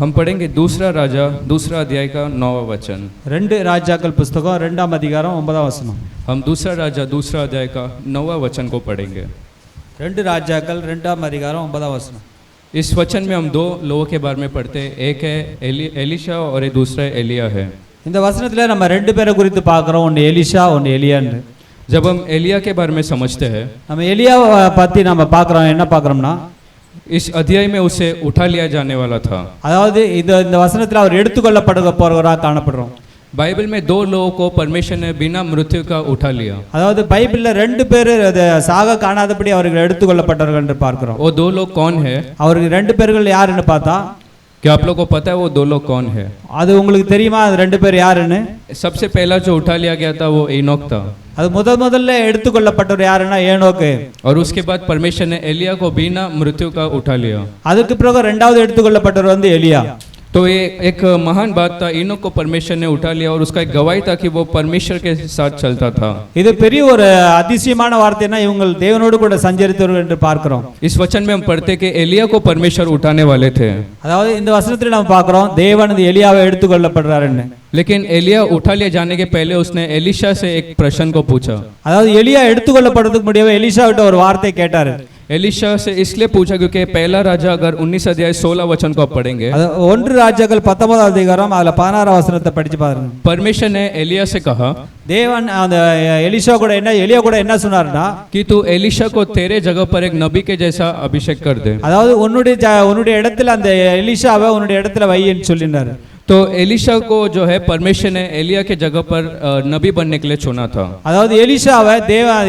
हम पढ़ेंगे दूसरा राजा दूसरा अध्याय का 9वां वचन। ரெண்டு ராஜாக்கள் புத்தகம் 2ஆம் அதிகாரம் 9ஆம் வசனம்। हम दूसरा राजा दूसरा अध्याय का 9वां वचन को पढ़ेंगे। ரெண்டு ராஜாக்கள் 2ஆம் அதிகாரம் 9ஆம் வசனம்। इस वचन में हम दो लोगों के बारे में पढ़ते हैं, एक है एलिशा और एक दूसरा एलिया है। இந்த வசனத்துல நம்ம ரெண்டு பேரை குறித்து பார்க்கிறோம், ஒன்னு எலிஷா ஒன்னு எலியான்னு। जब हम एलिया के बारे में समझते हैं, நம்ம எலியாவை பத்தி நம்ம பார்க்கிறோம், என்ன பார்க்கிறோம்னா इस अध्याय में उसे उठा लिया जाने वाला था। அதாவது இந்த வசனத்துல அவர் எடுத்துக்கொள்ளப்படுக போறவராக காணப்படுறோம்। बाइबल में दो लोगों को परमेश्वर ने बिना मृत्यु का उठा लिया। அதாவது பைபிள்ல ரெண்டு பேர் சாக காணாதபடி அவர்கள் எடுத்துக்கொள்ளப்பட்டார்கள் என்று பார்க்கிறோம்। वो दो लोग कौन है? அவர்கள் ரெண்டு பேர்கள் யாருன்னு பார்த்தா, क्या आप लोग को पता है वो दो लोग कौन है? அது உங்களுக்கு தெரியுமா அது ரெண்டு பேர் யாருன்னு? सबसे पहला जो उठा लिया गया था वो एनोक था। அது முதல்ல எடுத்துக்கொள்ளப்பட்டவர் யாருன்னா ஏனோக்கு। और उसके बाद परमेश्वर ने एलिया को बिना मृत्यु का उठा लिया। அதுக்கு பிறகு இரண்டாவது எடுத்துக்கொள்ளப்பட்டவர் வந்து எலியா। तो ये एक महान बात था, एनोक को परमेश्वर ने उठा लिया और उसका एक गवाही था कि वो परमेश्वर के साथ चलता था। இது பெரிய ஒரு அதிசயமான வார்த்தைனா இவங்க தேவனோடு கூட சஞ்சரித்தவர்கள் என்று பார்க்கிறோம்। इस वचन में हम पढ़ते कि एलिया को परमेश्वर उठाने वाले थे। அதாவது இந்த வசனத்துல நம்ம பார்க்கிறோம் தேவன் இந்த எலியாவை எடுத்துக்கொள்ளப்படுறாருன்னு। लेकिन एलिया उठा लिए जाने के पहले उसने एलिशा से एक प्रश्न को पूछा। அதாவது எலியா எடுத்துக்கொள்ளப்படுறதுக்கு முன்னாடி எலிஷா கிட்ட ஒரு வார்த்தை கேட்டாரு। एलिशा से इसलिए पूछा क्योंकि पहला राजा अगर 19 अध्याय 16 वचन को आप पढ़ेंगे, ஒன்று ராஜாக்கள் 19ஆம் அதிகாரம் அதுல 16ஆம் வசனத்தை படிச்சு பாருங்க। परमेश्वर ने एलिया से कहा, தேவன் அந்த எலியா கூட என்ன சொன்னாருன்னா, कि तू एलिशा को तेरे जगह पर एक नबी के जैसा अभिषेक कर दे। அதாவது உன்னுடைய இடத்துல அந்த எலிஷாவை உன்னுடைய இடத்துல வைன்னு சொல்லினாரு। तो एलिशा को जो है परमेश्वर ने एलिया के जगह पर नबी बनने के लिए चुना था। அதாவது எலிஷாவை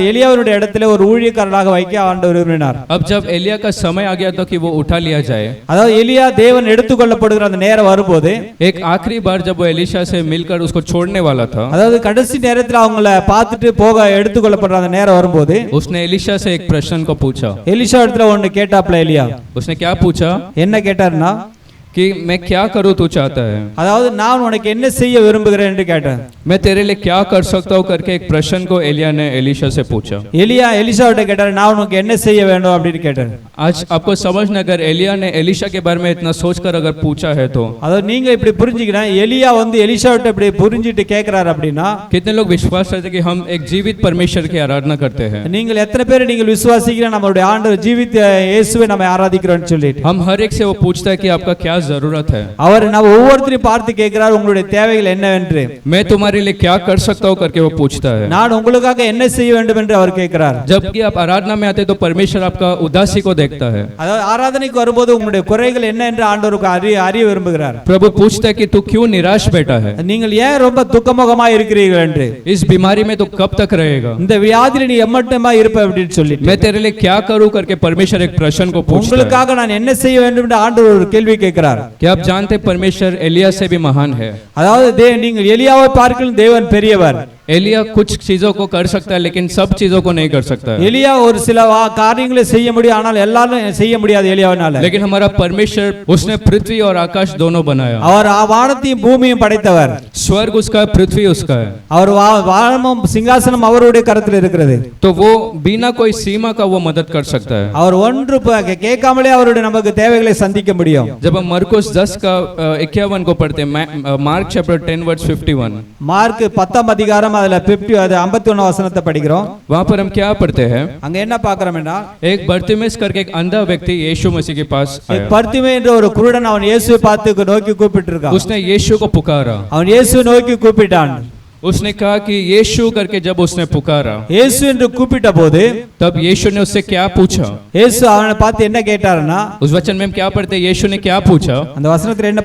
எலியாவுடைய இடத்துல ஒரு ஊழியக்காரனாக வைக்க ஆண்டவர் விரும்பினார்। अब जब एलिया का समय आ गया था कि वो उठा लिया जाए, அதாவது எலியா தேவன் எடுத்துக்கொள்ளப்படுகிற அந்த நேரம் வரும்போது, एक आखिरी बार जब वो एलिशा से मिलकर उसको छोड़ने वाला था, அதாவது கடைசி நேரத்துல அவங்கள பார்த்துட்டு போக எடுத்துக்கொள்ளப்படுற அந்த நேரம் வரும்போது, उसने एलिशा से एक प्रश्न को पूछा। எலிஷா இடத்துல ஒன்னு கேட்டாப்ல எலியா। उसने क्या पूछा? என்ன கேட்டாருன்னா, कि मैं क्या करूं तू चाहता है? அதாவது நான் உனக்கு என்ன செய்ய விரும்புகிறேன் என்று கேட்டார்। मैं तेरे लिए क्या कर सकता हूं करके एक प्रश्न को एलिया ने एलिशा से पूछा। எலிஷாவிட்ட கேட்டார், நான் உனக்கு என்ன செய்ய வேண்டும் அப்படின்னு கேட்டார்। आज आपको समझना, अगर एलिया ने एलिशा के बारे में इतना सोचकर अगर पूछा है तो அதாவது நீங்க இப்படி புரிஞ்சுக்கணும், எலியா வந்து எலிஷாவிட்ட இப்படி புரிஞ்சிட்டு கேக்குறாரு அப்படின்னா, कितने लोग विश्वास करते हैं कि हम एक जीवित परमेश्वर की आराधना करते हैं? நீங்கள் எத்தனை பேர் நீங்கள் விசுவாசிக்கிறீங்க நம்மளுடைய ஆண்டவர் ஜீவித்த இயேசுவை நம்ம ஆராதிக்கிறோம்னு சொல்லிட்டு? हम हर एक से वो पूछता है कि आपका क्या जरूरत है। அவர் நம்ம ஒவ்வொருத்தரையும் பார்த்து கேட்கிறார், உங்களுடைய தேவைகள் என்னவென்று। मैं तुम्हारे लिए क्या कर सकता हूं करके वो पूछता है। நான் உங்களுக்காக என்ன செய்ய வேண்டும் என்று அவர் கேட்கிறார்। जबकि आप आराधना में आते तो परमेश्वर आपका उदासी को देखता है। அதாவது ஆராதனைக்கு வரும்போது உங்களுடைய குறைகள் என்ன என்று ஆண்டவருக்கு அறிய விரும்புகிறார்। प्रभु पूछता है कि तू क्यों निराश बैठा है? நீங்கள் ஏன் ரொம்ப துக்கமுகமாக இருக்கிறீர்கள் என்று। इस बीमारी में तो कब तक रहेगा? இந்த வியாதியில நீ எம்மட்டமா இருப்ப அப்படின்னு சொல்லி, मैं तेरे लिए क्या करूं करके परमेश्वर एक प्रश्न को पूछता है। உங்களுக்காக நான் என்ன செய்ய வேண்டும் என்று ஆண்டவர் ஒரு கேள்வி கேட்கிறார்। क्या आप जानते परमेश्वर एलिया से भी महान है? அதாவது நீங்கள் எலியாவை பார்க்கலாம், தேவன் பெரியவர்। एलिया कुछ चीजों को कर सकता है लेकिन सब चीजों को नहीं कर सकता है। எலியா ஒரு சில காரியங்களை செய்ய முடியும், ஆனால் எல்லாரும் செய்ய முடியாது எலியாவினால। लेकिन हमारा परमेश्वर, उसने पृथ्वी और आकाश दोनों बनाया। அவர் வானத்தையும் பூமியையும் படைத்தவர்। स्वर्ग उसका है, पृथ्वी उसका है। அவர் வானமும் சிங்காசனம் அவருடைய கரத்தில் இருக்கிறது। तो वो बिना कोई सीमा का वो मदद कर सकता है। அவர் ஒன்று கேட்காமலே அவருடைய நமக்கு தேவைகளை சந்திக்க முடியும்। जब हम मरकुस 10 का 51 को पढ़ते हैं, मार्क चैप्टर 10 वर्स 51, மார்க் 10ஆம் அதிகாரம் அதுல 51 வசனத்தை படிக்கிறோம்। वहां पर हम क्या पढ़ते हैं? அங்க என்ன பார்க்கறோம்னா, एक बर्तिमेस करके एक अंधा व्यक्ति यीशु मसीह के पास आया। பர்திமே என்ற ஒரு குருடன் அவன் இயேசுவை பார்த்து நோக்கி கூப்பிட்டு இருக்கான்। उसने यीशु को पुकारा। அவன் இயேசுவை நோக்கி கூப்பிட்டான்। उसने कहा कि यीशु करके जब उसने पुकारा, இயேசு என்று கூப்பிட்ட போது, तब यीशु ने उससे क्या पूछा? இயேசு அவனை பார்த்து என்ன கேட்டாருன்னா, उस वचन में हम क्या पढ़ते हैं? यीशु ने क्या पूछा? அந்த வசனத்துல என்ன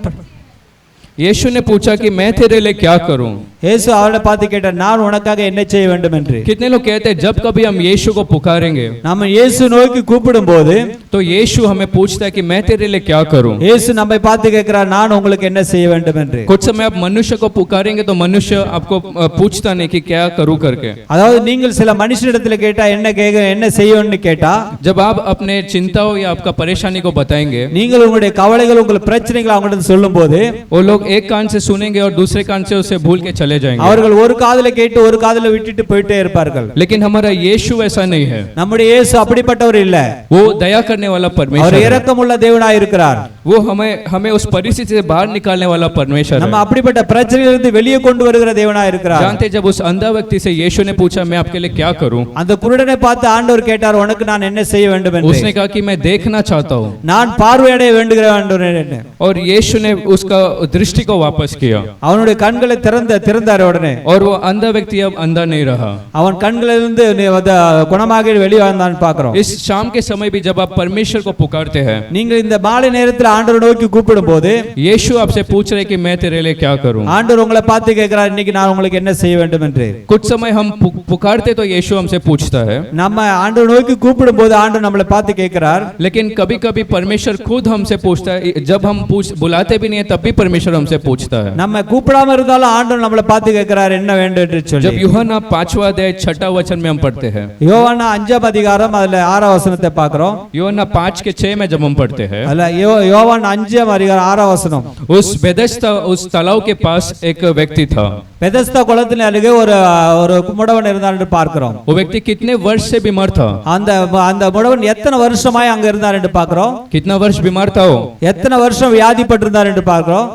यीशु ने पूछा कि मैं तेरे लिए क्या करूं? இயேசு அவனை பார்த்து கேட்டார், நான் உனக்காக என்ன செய்ய வேண்டும் என்று। कितने लोग कहते हैं जब कभी हम यीशु को पुकारेंगे, நம்ம இயேசு நோக்கி கூப்பிடும்போது, तो यीशु हमें पूछता है कि मैं तेरे लिए क्या करूं? இயேசு நம்மை பார்த்து கேட்கிறார், நான் உங்களுக்கு என்ன செய்ய வேண்டும் என்று। कुछ समय आप मनुष्य को पुकारेंगे तो मनुष्य आपको पूछता नहीं कि क्या करूं करके। அதாவது நீங்கள் சில மனுஷனிடத்தில் கேட்டா என்ன செய்யணும்னு கேட்டா, जब आप अपने चिंताओं या आपका परेशानी को बताएंगे, நீங்கள் உங்களுடைய கவலைகள் உங்கள் பிரச்சனைகள் அவங்களுக்கு சொல்லும்போது, वो लोग एक कान से सुनेंगे और दूसरे कान से उसे भूल के चले जाएंगे। அவர்கள் ஒரு காதுல கேட்டு ஒரு காதுல விட்டுட்டு போயிட்டே இருப்பார்கள்। लेकिन हमारा यीशु ऐसा नहीं है। நம்முடைய இயேசு அப்படிப்பட்டவர் இல்ல। वो दया करने वाला परमेश्वर அவர் है। இரக்கமுள்ள தேவனாய் இருக்கிறார்। वो हमें उस परिस्थिति से बाहर निकालने वाला परमेश्वर நம்ம है। அப்படிப்பட்ட பிரச்சனையிலிருந்து வெளியே கொண்டு வருகிற தேவனா இருக்கிறார். जानते जब उस अंधा व्यक्ति से यीशु ने पूछा मैं आपके लिए क्या करूं, அந்த குருடனை பார்த்து ஆண்டவர் கேட்டார், உனக்கு நான் என்ன செய்ய வேண்டும் என்று. उसने कहा कि मैं देखना चाहता हूं, நான் பார்வையடைய வேண்டுகிறேன் ஆண்டவரே. और यीशु ने उसका दृष्टि को वापस किया அவனுடைய கண்களை திறந்தார் உடனே. और वो अंधा व्यक्ति अब अंधा नहीं रहा। அவன் கண்களிலிருந்து குணமாக வெளியே வந்தான் பார்க்கிறோம். इस शाम के समय भी जब आप परमेश्वर को पुकारते हैं, நீங்கள் இந்த மாலை நேரத்தில் ஆண்டவரை நோக்கி கூப்பிடும்போது यीशु आपसे पूछ रहे कि मैं तेरे लिए क्या करूं। ஆண்டவர் உங்களை பார்த்து கேட்கிறார், இன்னைக்கு நான் உங்களுக்கு என்ன செய்ய வேண்டும் என்று. कुछ समय हम पुकारते तो यीशु हमसे पूछता है, நம்ம ஆண்டவரை நோக்கி கூப்பிடும்போது ஆண்டவர் நம்மளை பார்த்து கேட்கிறார். लेकिन कभी कभी परमेश्वर खुद हमसे पूछता है, जब हम बुलाते भी नहीं है तब भी परमेश्वर हमसे पूछता है। நம்ம கூப்பிடாம இருந்தாலும் ஆண்டவர் நம்மளை பார்த்து கேட்கிறார் என்ன வேண்டும் என்று சொல்லி. जब यूहन्ना 5वां अध्याय 6वां वचन में हम पढ़ते हैं, யோவானா 5ஆம் அதிகாரம் அதுல 6ஆம் வசனத்தை பார்க்கிறோம். यूहन्ना 5:6 में जब हम पढ़ते हैं, அதுல யோவான் 5ஆம் அதிகாரம் 6ஆம் வசனம். उस बेथेस्दा उस तालाब के पास एक व्यक्ति था। பெதஸ்தா குளத்தின் அருகே ஒரு முடவன் இருந்தார் என்று பார்க்கிறோம். वो व्यक्ति कितने वर्ष से बीमार था? அந்த முடவன் எத்தனை வருஷமாய் அங்க இருந்தார் என்று பார்க்கிறோம். कितना वर्ष बीमार था वो? எத்தனை வருஷம் வியாதிப்பட்டிருந்தார் என்று பார்க்கிறோம்.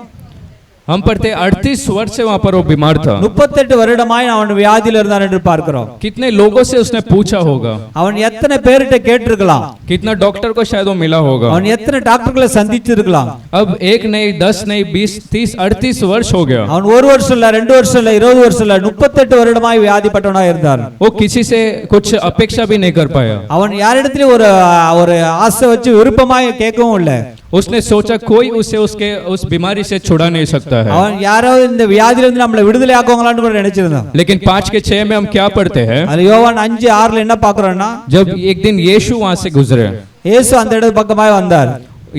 हम पढ़ते 38 वर्ष से वहां पर वो बीमार था। 38 வருடமாய் அவன் வியாதியில் இருந்தான் என்று பார்க்கிறோம். कितने लोगों से उसने पूछा होगा? அவன் எத்தனை பேர்கிட்ட கேட்டிருக்கலாம். कितना डॉक्टर को शायद वो मिला होगा? அவன் எத்தனை டாக்டர்களை சந்திச்சிருக்கலாம். अब 1 नहीं 10 नहीं 20 30 38 वर्ष हो गया। அவன் ஒரு வருஷம் இல்ல 2 வருஷம் இல்ல 20 வருஷம் இல்ல 38 வருடமாய் வியாதிப்பட்டவனாய் இருந்தார். वो किसी से कुछ अपेक्षा भी नहीं कर पाया। அவன் யாரிடத்திலும் ஒரு ஆசை வச்சு விருப்பமாய் கேட்கவும் இல்ல. उसने सोचा कोई उसे उसके उस बीमारी से छुड़ा नहीं सकता है। அவன் யாராவது இந்த வியாதியிலிருந்து நம்மளை விடுதலை ஆக்குவாங்களான்னு கூட நினைச்சிருந்தான். लेकिन 5:6 में हम क्या पढ़ते हैं? அது யோவான் 5:6 என்ன பார்க்கறோம்னா, जब एक दिन यीशु वहां से गुजरे, இயேசு அந்த இடத்து பக்கமாய் வந்தார்.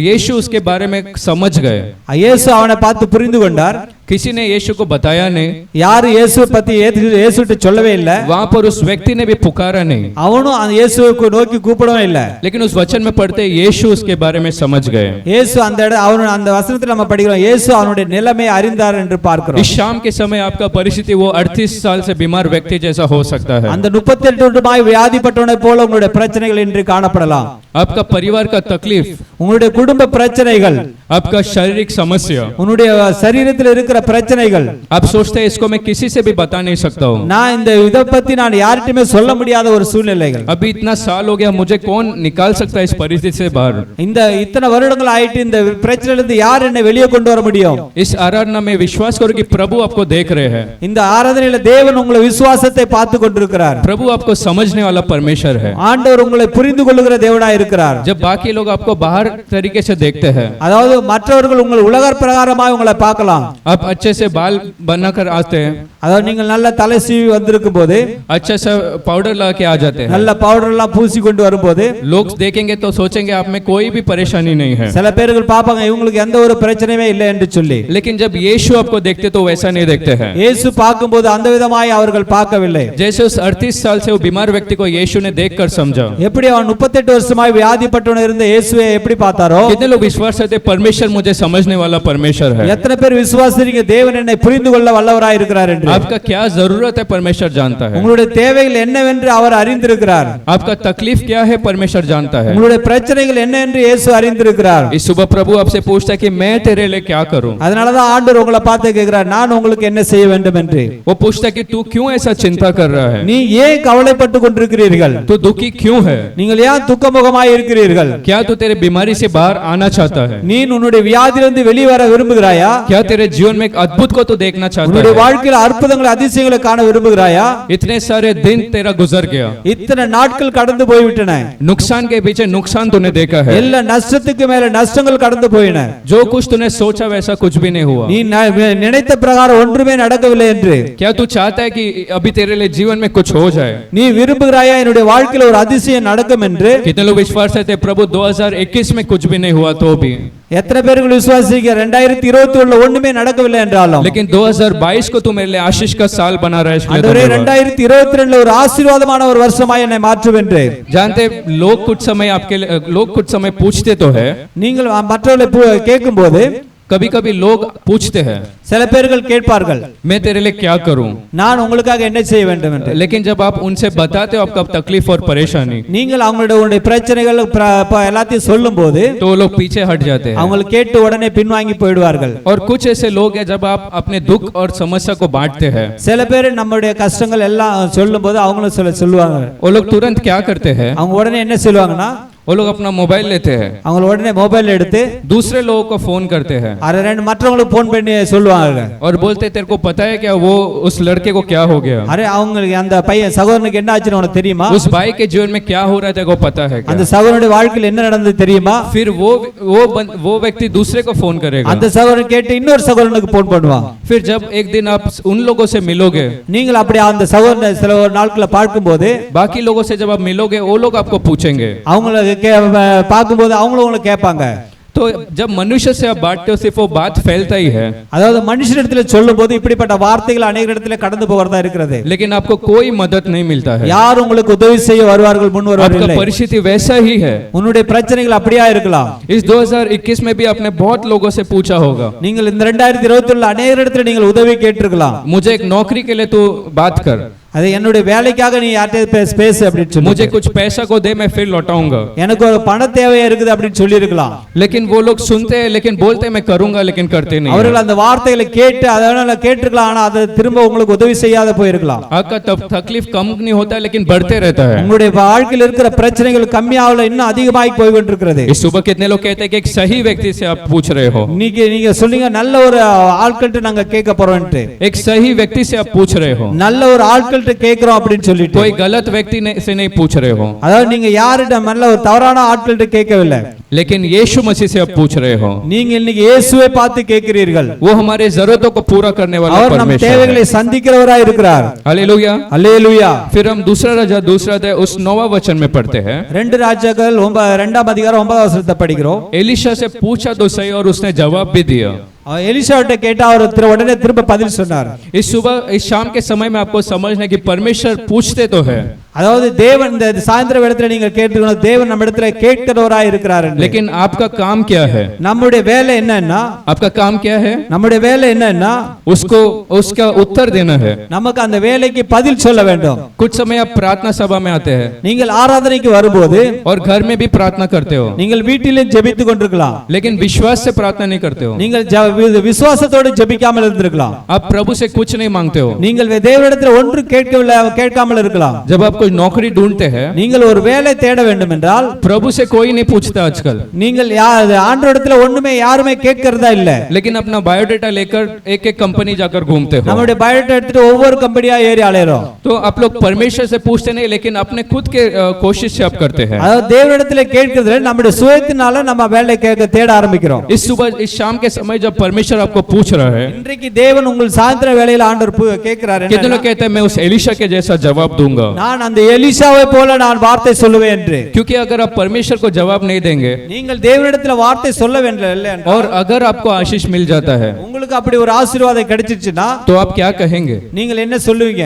यीशु उसके बारे में समझ गए। இயேசு அவனை பார்த்து புரிந்து கொண்டார். किसी ने यीशु को बताया नहीं, யாரு இயேசுவை பத்தி இயேசுட்ட சொல்லவே இல்ல. वहां पर उस व्यक्ति ने भी पुकारा नहीं, அவனும் அந்த இயேசுவை நோக்கி கூப்பிடவும் இல்ல. लेकिन उस वचन में पढ़ते यीशु उसके बारे में समझ गए। இயேசு அந்த வசனத்தில் நம்ம படிக்கிறோம், இயேசு அவனுடைய நிலைமை அறிந்தார் என்று பார்க்கிறோம். इस शाम के समय आपका परिस्थिति वो 38 साल से बीमार व्यक्ति जैसा हो सकता है। அந்த 38 வருடமாய் வியாதிப்பட்டவனை போல உங்களுடைய பிரச்சனைகள் இன்று காணப்படலாம். आपका परिवार का तकलीफ, உங்களுடைய குடும்ப பிரச்சனைகள், आपका शारीरिक समस्या, உன்னுடைய சரீரத்தில் இருக்கிற பிரச்சனைகள். आप सोचते हैं इसको मैं किसी से भी बता नहीं सकता हूँ, நான் இந்த இதை பத்தி நான் யார்கிட்டயுமே சொல்ல முடியாத ஒரு சூழ்நிலைகள். अभी इतना साल हो गया, मुझे कौन निकाल सकता है इस परिस्थिति से बाहर? இந்த இத்தனை வருடங்கள் ஆயிட்டு இந்த பிரச்சனையிலிருந்து யார் என்னை வெளியே கொண்டு வர முடியும்? इस आराधना में विश्वास करो कि प्रभु आपको देख रहे हैं। இந்த ஆராதனையில தேவன் உங்களை விசுவாசத்தை பார்த்து கொண்டிருக்கிறார். प्रभु आपको समझने वाला परमेश्वर है। ஆண்டவர் உங்களை புரிந்து கொள்ளுகிற தேவனாய் இருக்கிறார். जब बाकी लोग आपको बाहर तरीके से देखते हैं, அதாவது மற்றவர்கள் உங்கள் உலக பிரகாரமாக உங்களை பார்க்கலாம். आप अच्छे से बाल बनाकर आते हैं, அதாவது நீங்கள் நல்ல தலை சீவி வந்திருக்கும் போது, अच्छा सा पाउडर लगा के आ जाते हैं, நல்ல பவுடர் எல்லாம் பூசி கொண்டு வரும்போது लोग देखेंगे तो सोचेंगे आप में कोई भी परेशानी नहीं है। சில பேர்கள் பாப்பாங்க இவங்களுக்கு எந்த ஒரு பிரச்சனையுமே இல்லை என்று சொல்லி. लेकिन जब यीशु आपको देखते तो वैसा नहीं देखते हैं। இயேசு பார்க்கும்போது அந்த விதமாய் அவர்கள் பார்க்கவில்லை. जैसे उस 38 साल से वो बीमार व्यक्ति को यीशु ने देखकर समझा, எப்படி அவன் 38 வருஷமாய் வியாதிப்பட்டவன் இருந்த இயேசுவை எப்படி பார்த்தாரோ, कितने लोग विश्वास करते परमेश्वर मुझे समझने वाला परमेश्वर है? எத்தனை பேர் விசுவாசிக்கிறீங்க தேவன் என்னை புரிந்து கொள்ள வல்லவராய் இருக்கிறார் என்று? आपका क्या जरूरत है परमेश्वर जानता है। உங்களுடைய தேவைகள் என்னவென்று அவர் அறிந்திருக்கிறார். आपका तकलीफ क्या है परमेश्वर जानता है। உங்களுடைய பிரச்சனைகள் என்ன என்று இயேசு அறிந்திருக்கிறார். इस सुबह प्रभु आपसे पूछता है कि मैं तेरे लिए क्या करूं? அதனால தான் ஆண்டவர் உங்களை பார்த்து கேட்கிறார், நான் உங்களுக்கு என்ன செய்ய வேண்டும் என்று. वो पूछता है कि तू क्यों ऐसा चिंता कर रहा है? நீ ஏன் கவலைப்பட்டு கொண்டிருக்கிறீர்கள்? तू दुखी क्यों है? நீங்கள் ஏன் துக்கமுகமாய் இருக்கிறீர்கள்? क्या तू तेरे बीमारी से बाहर आना चाहता है? நீ உன்னுடைய வியாதியிலிருந்து வெளியே வர விரும்புகிறாயா? क्या तेरे जीवन में एक अद्भुत को तू देखना चाहता உன்னுடைய है? வாழ்க்கையில் அற்புதங்களை அதிசயங்களை காண விரும்புகிறாயா? इतने सारे दिन तेरा गुजर गया, இத்தனை நாட்கள் கடந்து போய்விட்டன, नुकसान के पीछे नुकसान तूने देखा है, எல்லா நஷ்டத்துக்கு மேல நஷ்டங்கள் கடந்து போயின, जो कुछ तूने सोचा वैसा कुछ भी नहीं हुआ। நீ நினைத்த பிரகாரம் ஒன்றுமே நடக்கவில்லை என்று. क्या तू चाहता है कि अभी तेरे लिए जीवन में कुछ हो जाए? நீ விரும்புகிறாயா என்னுடைய வாழ்க்கையில் ஒரு அதிசயம் நடக்கும் என்று? कितने लोग विश्वास करते प्रभु 2021 में कुछ भी नहीं हुआ तो भी, எத்தனை பேர்கள் விசுவாசிக்க 2021 ஒண்ணுமே நடக்கவில்லை என்றாலும், लेकिन 2022 को तू मेरे लिए आशीष का साल बना रहा है, इसलिए ஆண்டவரே धन्यवाद। 2022 ஒரு ஆசீர்வாதமான ஒரு வருஷமாய் என்னை மாற்றும் என்று. जानते लोग कुछ समय पूछते तो है, நீங்கள் மற்றவர்களை கேட்கும்போது कभी कभी लोग पूछते हैं சில பேர்கள் கேட்பார்கள், मैं तेरे लिए क्या करूं, நான் உங்களுக்காக என்ன செய்ய வேண்டும் என்று. लेकिन जब आप उनसे बताते हो आपका तकलीफ और परेशानी நீங்கள் அவங்களுடைய பிரச்சனைகள் எல்லாத்தையும் சொல்லும்போது तो वो लोग पीछे हट जाते हैं। அவங்க கேட்டு உடனே பின்வாங்கி போயிடுவார்கள். और कुछ ऐसे लोग हैं जब आप अपने दुख और समस्या को बांटते हैं சில பேர் நம்மளுடைய கஷ்டங்கள் எல்லாம் சொல்லும்போது அவங்களும் சொல்லுவாங்க. वो लोग तुरंत क्या करते हैं, அவங்க உடனே என்ன சொல்லுவாங்கன்னா, वो लोग अपना मोबाइल लेते हैं, அவங்க உடனே மொபைல் எடுத்து दूसरे लोगों को फोन करते हैं அரை ரெண்டு மற்றவங்களுக்கு போன் பண்ணி சொல்லுவாங்க. और बोलते तेरे को पता है क्या वो उस लड़के को क्या हो गया, அரே அவங்களுக்கு அந்த பையன் சகோதரனுக்கு என்ன ஆச்சுன்னு உனக்கு தெரியுமா, उस भाई के जीवन में क्या हो रहा था वो पता है क्या? அந்த சகோதரனுடைய வாழ்க்கையில் என்ன நடந்தது தெரியுமா? फिर वो व्यक्ति दूसरे को फोन करेगा, அந்த சகோதரன் கேட்டு இன்னொரு சகோதரனுக்கு போன் பண்ணுவான். फिर जब एक दिन आप उन लोगों से मिलोगे, நீங்கள் அப்படி அந்த சகோதரனை சில நாட்களை பார்க்கும்போது बाकी लोगों से जब आप मिलोगे वो लोग आपको पूछेंगे, அவங்களுக்கு பார்க்கும்போது அவங்களும் உங்களை கேட்பாங்க. तो जब मनुष्य से आप बांटते हो सिर्फ वो बात फैलता ही है, அதாவது மனுஷனிடத்துல சொல்லும்போது இப்படிப்பட்ட வார்த்தைகள் अनेक இடத்துல கடந்து போகிறதா இருக்கிறது. लेकिन आपको कोई मदद नहीं मिलता है, யார் உங்களுக்கு உதவி செய்ய வருவார்கள், முன் வருவார்கள் आपका இல்லை. परिस्थिति वैसा ही है। உன்னுடைய பிரச்சனைகள் அப்படியே இருக்கலாம். इस 2021 में भी आपने बहुत लोगों से पूछा होगा, நீங்கள் இந்த 2021 अनेक இடத்துல நீங்கள் உதவி கேட்டிருக்கலாம். मुझे एक नौकरी के लिए तू बात कर, அது என்னுடைய வேலைக்காக நீ யார்கிட்ட பேசு அப்படின்னு சொல்லி, मुझे कुछ पैसा को दे मैं फिर लौटाऊंगा, எனக்கு ஒரு பண தேவையா இருக்குது அப்படின்னு சொல்லி இருக்கலாம். लेकिन वो लोग सुनते हैं लेकिन बोलते हैं मैं करूंगा लेकिन करते नहीं அவர்கள் हैं। அந்த வார்த்தைகளை கேட்டு அதனால கேட்டிருக்கலாம், ஆனா அது திரும்ப உங்களுக்கு உதவி செய்யாத போயிருக்கலாம். आपका तकलीफ कम नहीं होता है लेकिन बढ़ते रहता है। உங்களுடைய வாழ்க்கையில் இருக்கிற பிரச்சனைகள் கம்மியாவல, இன்னும் அதிகமாகி போய் கொண்டிருக்கிறது. इस सुबह कितने लोग कहते हैं कि एक सही व्यक्ति से आप पूछ रहे हो, நீங்க சொன்னீங்க நல்ல ஒரு ஆட்கள்ட்ட நாங்க கேட்க போறோம்ட்டு. एक सही व्यक्ति से आप पूछ रहे हो, நல்ல ஒரு ஆட்கள்ட்ட கேக்குறோம் அப்படின்னு சொல்லிட்டு, कोई गलत व्यक्ति से नहीं पूछ रहे हो, அதாவது நீங்க யாரிட்ட நல்ல ஒரு தவறான ஆட்கள்ட்ட கேட்கவில்லை, लेकिन यीशु मसीह से आप पूछ रहे हो। நீங்க இன்னைக்கு இயேசுவை பார்த்து கேட்கிறீர்கள். वो हमारे जरूरतों को पूरा करने वाला அவர் நம் परमेश्वर தேவைகளை है। சந்திக்கிறவராய் இருக்கிறார். हालेलुया। அல்லேலூயா. फिर हम दूसरा अध्याय उस 9वां वचन में पढ़ते हैं, 2 ராஜாக்கள் 2ஆம் அதிகாரம் 9வது வசனத்தை படிக்கிறோம். एलीशा से पूछा तो सही और उसने जवाब भी दिया। எலிசாட்ட கேட்டா அவர் உடனே திரும்ப பதில் சொன்னார். इस शाम के समय में आपको समझना कि परमेश्वर पूछते तो है, அதாவது தேவன் இந்த சாயந்திர வேளையில நீங்க கேட்கணும், தேவன் நம்ம இடத்துல கேட்கிறவராய் இருக்கிறார். लेकिन आपका काम क्या है? நம்முடைய வேலை என்னன்னா, आपका काम क्या है? நம்முடைய வேலை என்னன்னா उसका उत्तर देना है। நமக்கு அந்த வேலைக்கு பதில் சொல்ல வேண்டும். कुछ समय आप प्रार्थना सभा में आते हैं நீங்கள் ஆராதனைக்கு வரும்போது और घर में भी प्रार्थना करते हो, நீங்கள் வீட்டிலும் ஜெபித்துக் கொண்டிருக்கலாம், लेकिन विश्वास से प्रार्थना नहीं करते हो। நீங்கள் விசுவாசத்தோடு ஜெபிக்காமல் இருந்திருக்கலாம். आप प्रभु से कुछ नहीं मांगते हो। நீங்கள் தேவனிடத்தில் ஒன்று கேட்காமல் இருக்கலாம். जब आप कोई नौकरी ढूंढते हैं, நீங்கள் ஒரு வேலை தேட வேண்டும் என்றால் प्रभु से कोई नहीं पूछता आजकल, நீங்கள் ஆண்டவரிடத்தில் ஒண்ணுமே யாருமே கேட்கிறதா இல்ல, लेकिन अपना बायोडाटा लेकर एक एक कंपनी जाकर घूमते हो। நம்முடைய பயோடேட்டா எடுத்துட்டு ஒவ்வொரு கம்பெனியா ஏறி அலையறோம். तो आप लोग परमेश्वर से पूछते नहीं, लेकिन अपने खुद के कोशिश से आप करते हैं। அதாவது தேவனிடத்தில் கேட்கிறது நம்முடைய சுயத்தினால நம்ம வேலை தேட ஆரம்பிக்கிறோம். इस सुबह इस शाम के समय जब परमेश्वर आपको पूछ रहा है, இன்றைக்கு தேவன் உங்கள் சாயந்திர வேளையில ஆண்டவர் கேட்கிறார், कितने लोग कहते हैं मैं उस एलीशा के जैसा जवाब दूंगा, நான் அந்த எலிசாவை போல நான் வார்த்தை சொல்லுவேன் என்று. क्योंकि अगर आप परमेश्वर को जवाब नहीं देंगे நீங்கள் தேவனிடத்தில் வார்த்தை சொல்ல வேண்டும் இல்லை என்றால், और अगर आपको आशीष मिल जाता है உங்களுக்கு அப்படி ஒரு ஆசீர்வாதம் கிடைச்சிச்சுனா तो आप क्या कहेंगे நீங்கள் என்ன சொல்லுவீங்க?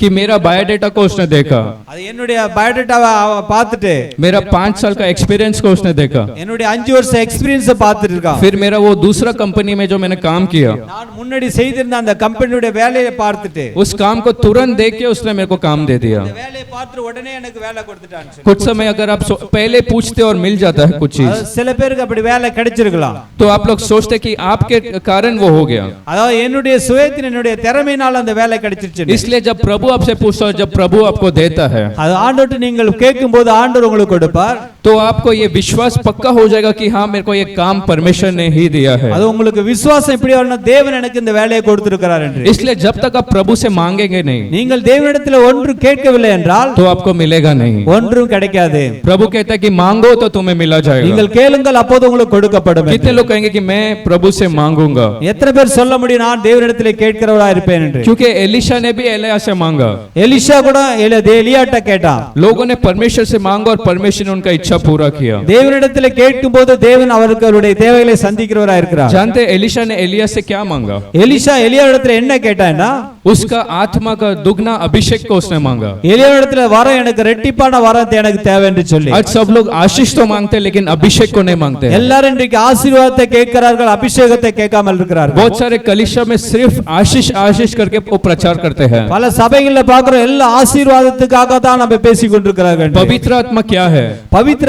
कि मेरा बायोडाटा को उसने देखा, அது என்னுடைய பயோடேட்டாவை பார்த்துட்டு, मेरा 5 साल का एक्सपीरियंस को उसने देखा, என்னுடைய 5 வருஷ எக்ஸ்பீரியன்ஸ் பார்த்துட்டு இருக்கான், फिर मेरा वो दूसरा कंपनी में जो मैंने काम किया நான் முன்னாடி செய்திருந்த அந்த கம்பெனியோட வேலையை பார்த்துட்டு, उस काम को तुरंत देख के उसने मेरे को काम दे दिया। அந்த வேலையை பார்த்துட்டு உடனே எனக்கு வேலை கொடுத்துட்டான். कुछ समय अगर आप पहले पूछते और मिल जाता है कुछ चीज, சில பேருக்கு அப்படி வேலை கிடைச்சிருக்கலாம். तो आप लोग सोचते कि आपके कारण वो हो गया। அதாவது என்னுடைய சுயத்தின் என்னுடைய திறமையினால அந்த வேலை கிடைச்சிருச்சு. इसलिए जब प्रभु आपसे पूछता है, जब प्रभु आपको देता है, அது ஆண்டவர்ட்ட நீங்கள் கேட்கும்போது ஆண்டவர் உங்களுக்கு கொடுப்பார். तो आपको ये विश्वास पक्का हो जाएगा कि हाँ मेरे को ये काम परमेश्वर ने ही दिया है। அது உங்களுக்கு விசுவாசம் எப்படி வரணும், தேவன் எனக்கு இந்த வேலையை கொடுத்திருக்கிறார் என்று. इसलिए जब तक आप प्रभु से मांगेंगे नहीं, நீங்கள் தேவனிடத்தில் ஒன்று கேட்கவில்லை என்றால் तो आपको मिलेगा नहीं। ஒன்றும் கிடைக்காது. प्रभु कहता है कि मांगो तो तुम्हें मिला जाएगा। நீங்கள் கேளுங்கள் அப்போது உங்களுக்கு கொடுக்கப்படும். कितने लोग कहेंगे कि मैं प्रभु से मांगूंगा? எத்தனை பேர் சொல்ல முடியும் நான் தேவனிடத்தில் கேட்கிறவரா இருப்பேன் என்று? क्योंकि एलीशा ने भी एलिया से मांगा। मांगा, எலிஷா கூட எலியாட்ட கேட்டான். लोगों ने परमेश्वर से मांगा और परमेश्वर ने उनका इच्छा पूरा किया। தேவனிடத்தில் கேட்கும்போது தேவன் அவர்களுடைய தேவைகளை சந்திக்கிறவராய் இருக்கிறார். जानते हैं एलिशा ने एलिया से क्या मांगा? எலிஷா எலியாவிடத்தில் என்ன கேட்டான்னா, उसका आत्मा का दुगना अभिषेक को उसने मांगा। எலியாவிடத்தில் வரம் எனக்கு ரெட்டிப்பான வரத்தை எனக்கு தேவை என்று சொல்லி. आज सब लोग आशीष तो मांगते हैं लेकिन अभिषेक को नहीं मांगते। எல்லாரும் இன்றைக்கு ஆசீர்வாதத்தை கேட்கிறார்கள், அபிஷேகத்தை கேட்காமல் இருக்கிறார்கள். बहुत सारे कलीसिया में सिर्फ आशीष आशीष करके वो प्रचार करते हैं। பல சபைகள்ல பார்க்கிறோம், எல்லா ஆசீர்வாதத்துக்காக தான் நம்ம பேசிக் கொண்டிருக்கிறார்கள். पवित्र आत्मा क्या है? பவித்திர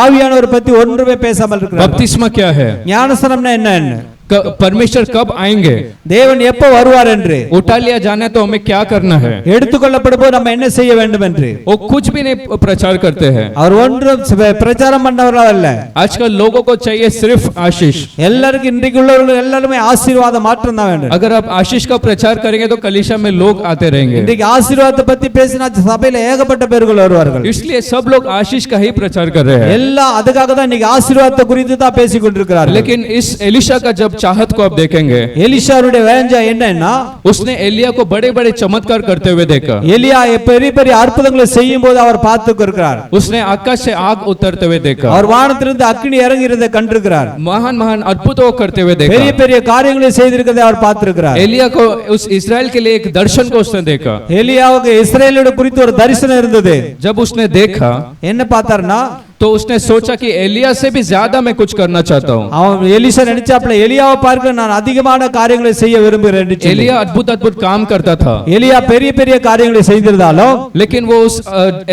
ஆவியானவர் பத்தி ஒன்றுமே பேசாமல் இருக்கிறார்கள். बपतिस्मा क्या है? ஞானஸ்நானம்னா என்ன? परमेश्वर कब आएंगे? தேவன் எப்ப வருவார் என்று. उठा लिया जाने तो हमें क्या करना है? எடுத்துக்கொள்ளப்படும் போது நம்ம என்ன செய்ய வேண்டும் என்று. वो कुछ भी नहीं प्रचार करते हैं। அவர் ஒன்றும் பிரச்சாரம் பண்ணவர்களா அல்ல. आजकल लोगों को चाहिए सिर्फ आशीष। எல்லாருக்கும் இன்றைக்கு உள்ளவர்கள் எல்லாருமே ஆசீர்வாத மாற்றம் தான் வேண்டும். अगर आप आशीष का प्रचार करेंगे तो कलीसिया में लोग आते रहेंगे। இன்றைக்கு ஆசீர்வாதத்தை பத்தி பேசினா சபையில ஏகப்பட்ட பேர்கள் வருவார்கள். इसलिए सब लोग आशीष का ही प्रचार कर रहे हैं। எல்லாம் அதுக்காக தான் இன்னைக்கு ஆசீர்வாதத்தை குறித்து தான் பேசிக் கொண்டிருக்கிறார்கள். लेकिन इस एलिशा का जब चाहत को आप देखेंगे, எலிஷாவுடைய வேஞ்சா என்னன்னா, उसने एलिया को बड़े बड़े चमत्कार करते हुए देखा। எலியா பெரிய பெரிய அற்புதங்களை செய்யும் போது அவர் பார்த்து இருக்கிறார். उसने आकाश से आग उतरते हुए देखा। அவர் வானத்திலிருந்து அக்கினி இறங்குறதை கண்டிருக்கிறார். महान महान अद्भुतों करते हुए देखा। பெரிய பெரிய காரியங்களை செய்திருக்கிறதை அவர் பார்த்திருக்கிறார். एलिया को उस इस्राएल के लिए एक दर्शन को उसने देखा। எலியாவுக்கு இஸ்ரவேலோட குறித்து ஒரு தரிசனம் இருந்தது. जब उसने देखा என்ன பார்த்தார்னா, तो उसने सोचा कि एलिया से भी ज्यादा मैं कुछ करना चाहता हूँ। அவன் எலிசா நினைச்சாப்ல எலியாவை பார்க்க நான் அதிகமான காரியங்களை செய்ய விரும்புகிறேன் என்று சொல்லி. एलिया अद्भुत अद्भुत काम करता था, எலியா பெரிய பெரிய காரியங்களை செய்திருந்தாலும் लेकिन वो उस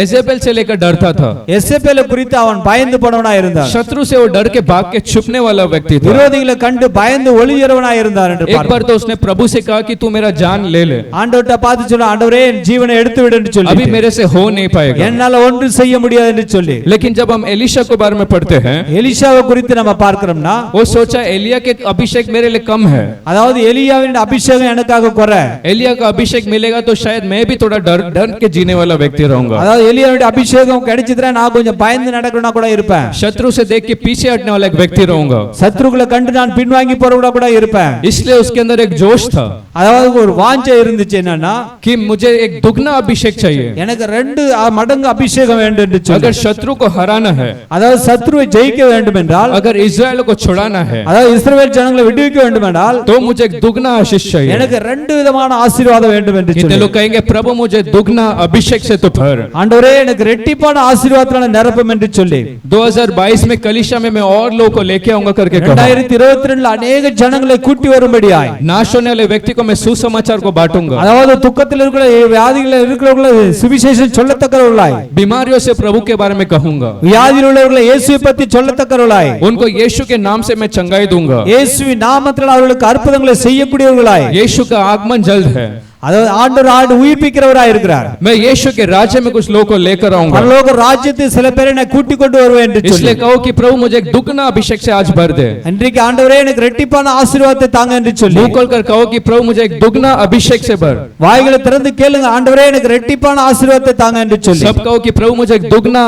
एजेबेल से लेकर डरता था। எசபேல குறித்து அவன் பயந்து போனவனாய் இருந்தான். शत्रु से वो डर के भाग के छुपने वाला व्यक्ति था। விரோதிகளை கண்டு பயந்து ஒளியறவனாய் இருந்தார் என்று एक बार तो उसने प्रभु से कहा कि तू मेरा जान ले ले, ஆண்டவர்ட்ட பார்த்து சொன்னா, ஆண்டவரே என் ஜீவனை எடுத்து விடு என்று சொல்லி. अभी मेरे से हो नहीं पाएगा। என்னால ஒன்றும் செய்ய முடியாது என்று சொல்லி. लेकिन जब हम एलिशा को बारे में पढ़ते हैं, எலிஷாவை குறித்து நம்ம பார்க்கிறோம்னா, वो सोचा एलिया के अभिषेक मेरे लिए कम है। அதாவது எலியாவின் அபிஷேகம் எனக்காக குறை. एलिया का अभिषेक मिलेगा तो शायद मैं भी थोड़ा डर के जीने वाला व्यक्ति रहूंगा। அதாவது எலியாவுடைய அபிஷேகம் கிடைச்சதுனா நான் கொஞ்சம் பயந்து நடக்கணும்னா கூட இருப்பேன். शत्रु से देख के पीछे हटने वाला एक व्यक्ति रहूंगा। சத்துருக்களை கண்டு நான் பின்வாங்கி போறவனா கூட இருப்பேன். इसलिए उसके अंदर एक जोश था அதாவது ஒரு வாஞ்சை இருந்துச்சு என்னன்னா, कि मुझे एक दुगना अभिषेक चाहिए। எனக்கு 2 மடங்கு அபிஷேகம் வேண்டும் என்று சொல்லி. अगर शत्रु को हराना है, அதாவது சத்துருவை ஜெயிக்க வேண்டும் என்றால், अगर इस्राएल को छुड़ाना है, அதாவது இஸ்ரவேல் ஜனங்களை விடுவிக்க வேண்டும் என்றால், तो मुझे एक दुगना आशीष चाहिए। எனக்கு 2 விதமான ஆசீர்வாதம் வேண்டும் என்று कितने சொல்லி. लोग कहेंगे प्रभु मुझे दुगना अभिषेक से तो भर। ஆண்டவரே எனக்கு ரெட்டிப்பான ஆசீர்வாதத்தால நிரப்பும் என்று சொல்லி 2022 में कलीसिया में मैं और लोगों को लेके आऊंगा करके कहा। 2022 अनेक ஜனங்களை கூட்டி வரும்படியாய், नाश होने वाले व्यक्ति को मैं सुसमाचार को बांटूंगा। அதாவது துக்கத்தில் இருக்கிற வியாதியில் இருக்கிறவங்களை சுவிசேஷம் சொல்லத்தக்கவர்களாய், बीमारियों से प्रभु के बारे में कहूंगा, வியாதியில் உள்ளவர்களை இயேசுவை பற்றி சொல்லத்தக்கவர்களாய், उनको यीशु के नाम से मैं चंगाई दूंगा। இயேசுவின் நாமத்தில் அவர்களுக்கு அற்புதங்களை செய்யக்கூடியவர்களாய், यीशु का आगमन जल्द है। அதாவது ஆண்டவர் உயிர்ப்பிக்கிறவராய் இருக்கிறார். मैं यीशु के राज्य में कुछ लोगों को लेकर आऊंगा। பரலோக ராஜ்யத்தில் சில பேரை நான் கூட்டி கொண்டு வருவேன் என்று சொல்லி. इसलिए कहो कि प्रभु मुझे एक दुगना अभिषेक से आज भर दे। இன்றைக்கு ஆண்டவரே எனக்கு ரெட்டிப்பான ஆசீர்வாதத்தை தாங்க என்று சொல்லி मुंह खोलकर कहो कि प्रभु मुझे एक दुगना अभिषेक से भर। வாய்களை திறந்து கேளுங்க, ஆண்டவரே எனக்கு ரெட்டிப்பான ஆசீர்வாதத்தை தாங்க என்று சொல்லி. सब कहो कि प्रभु मुझे एक दुगना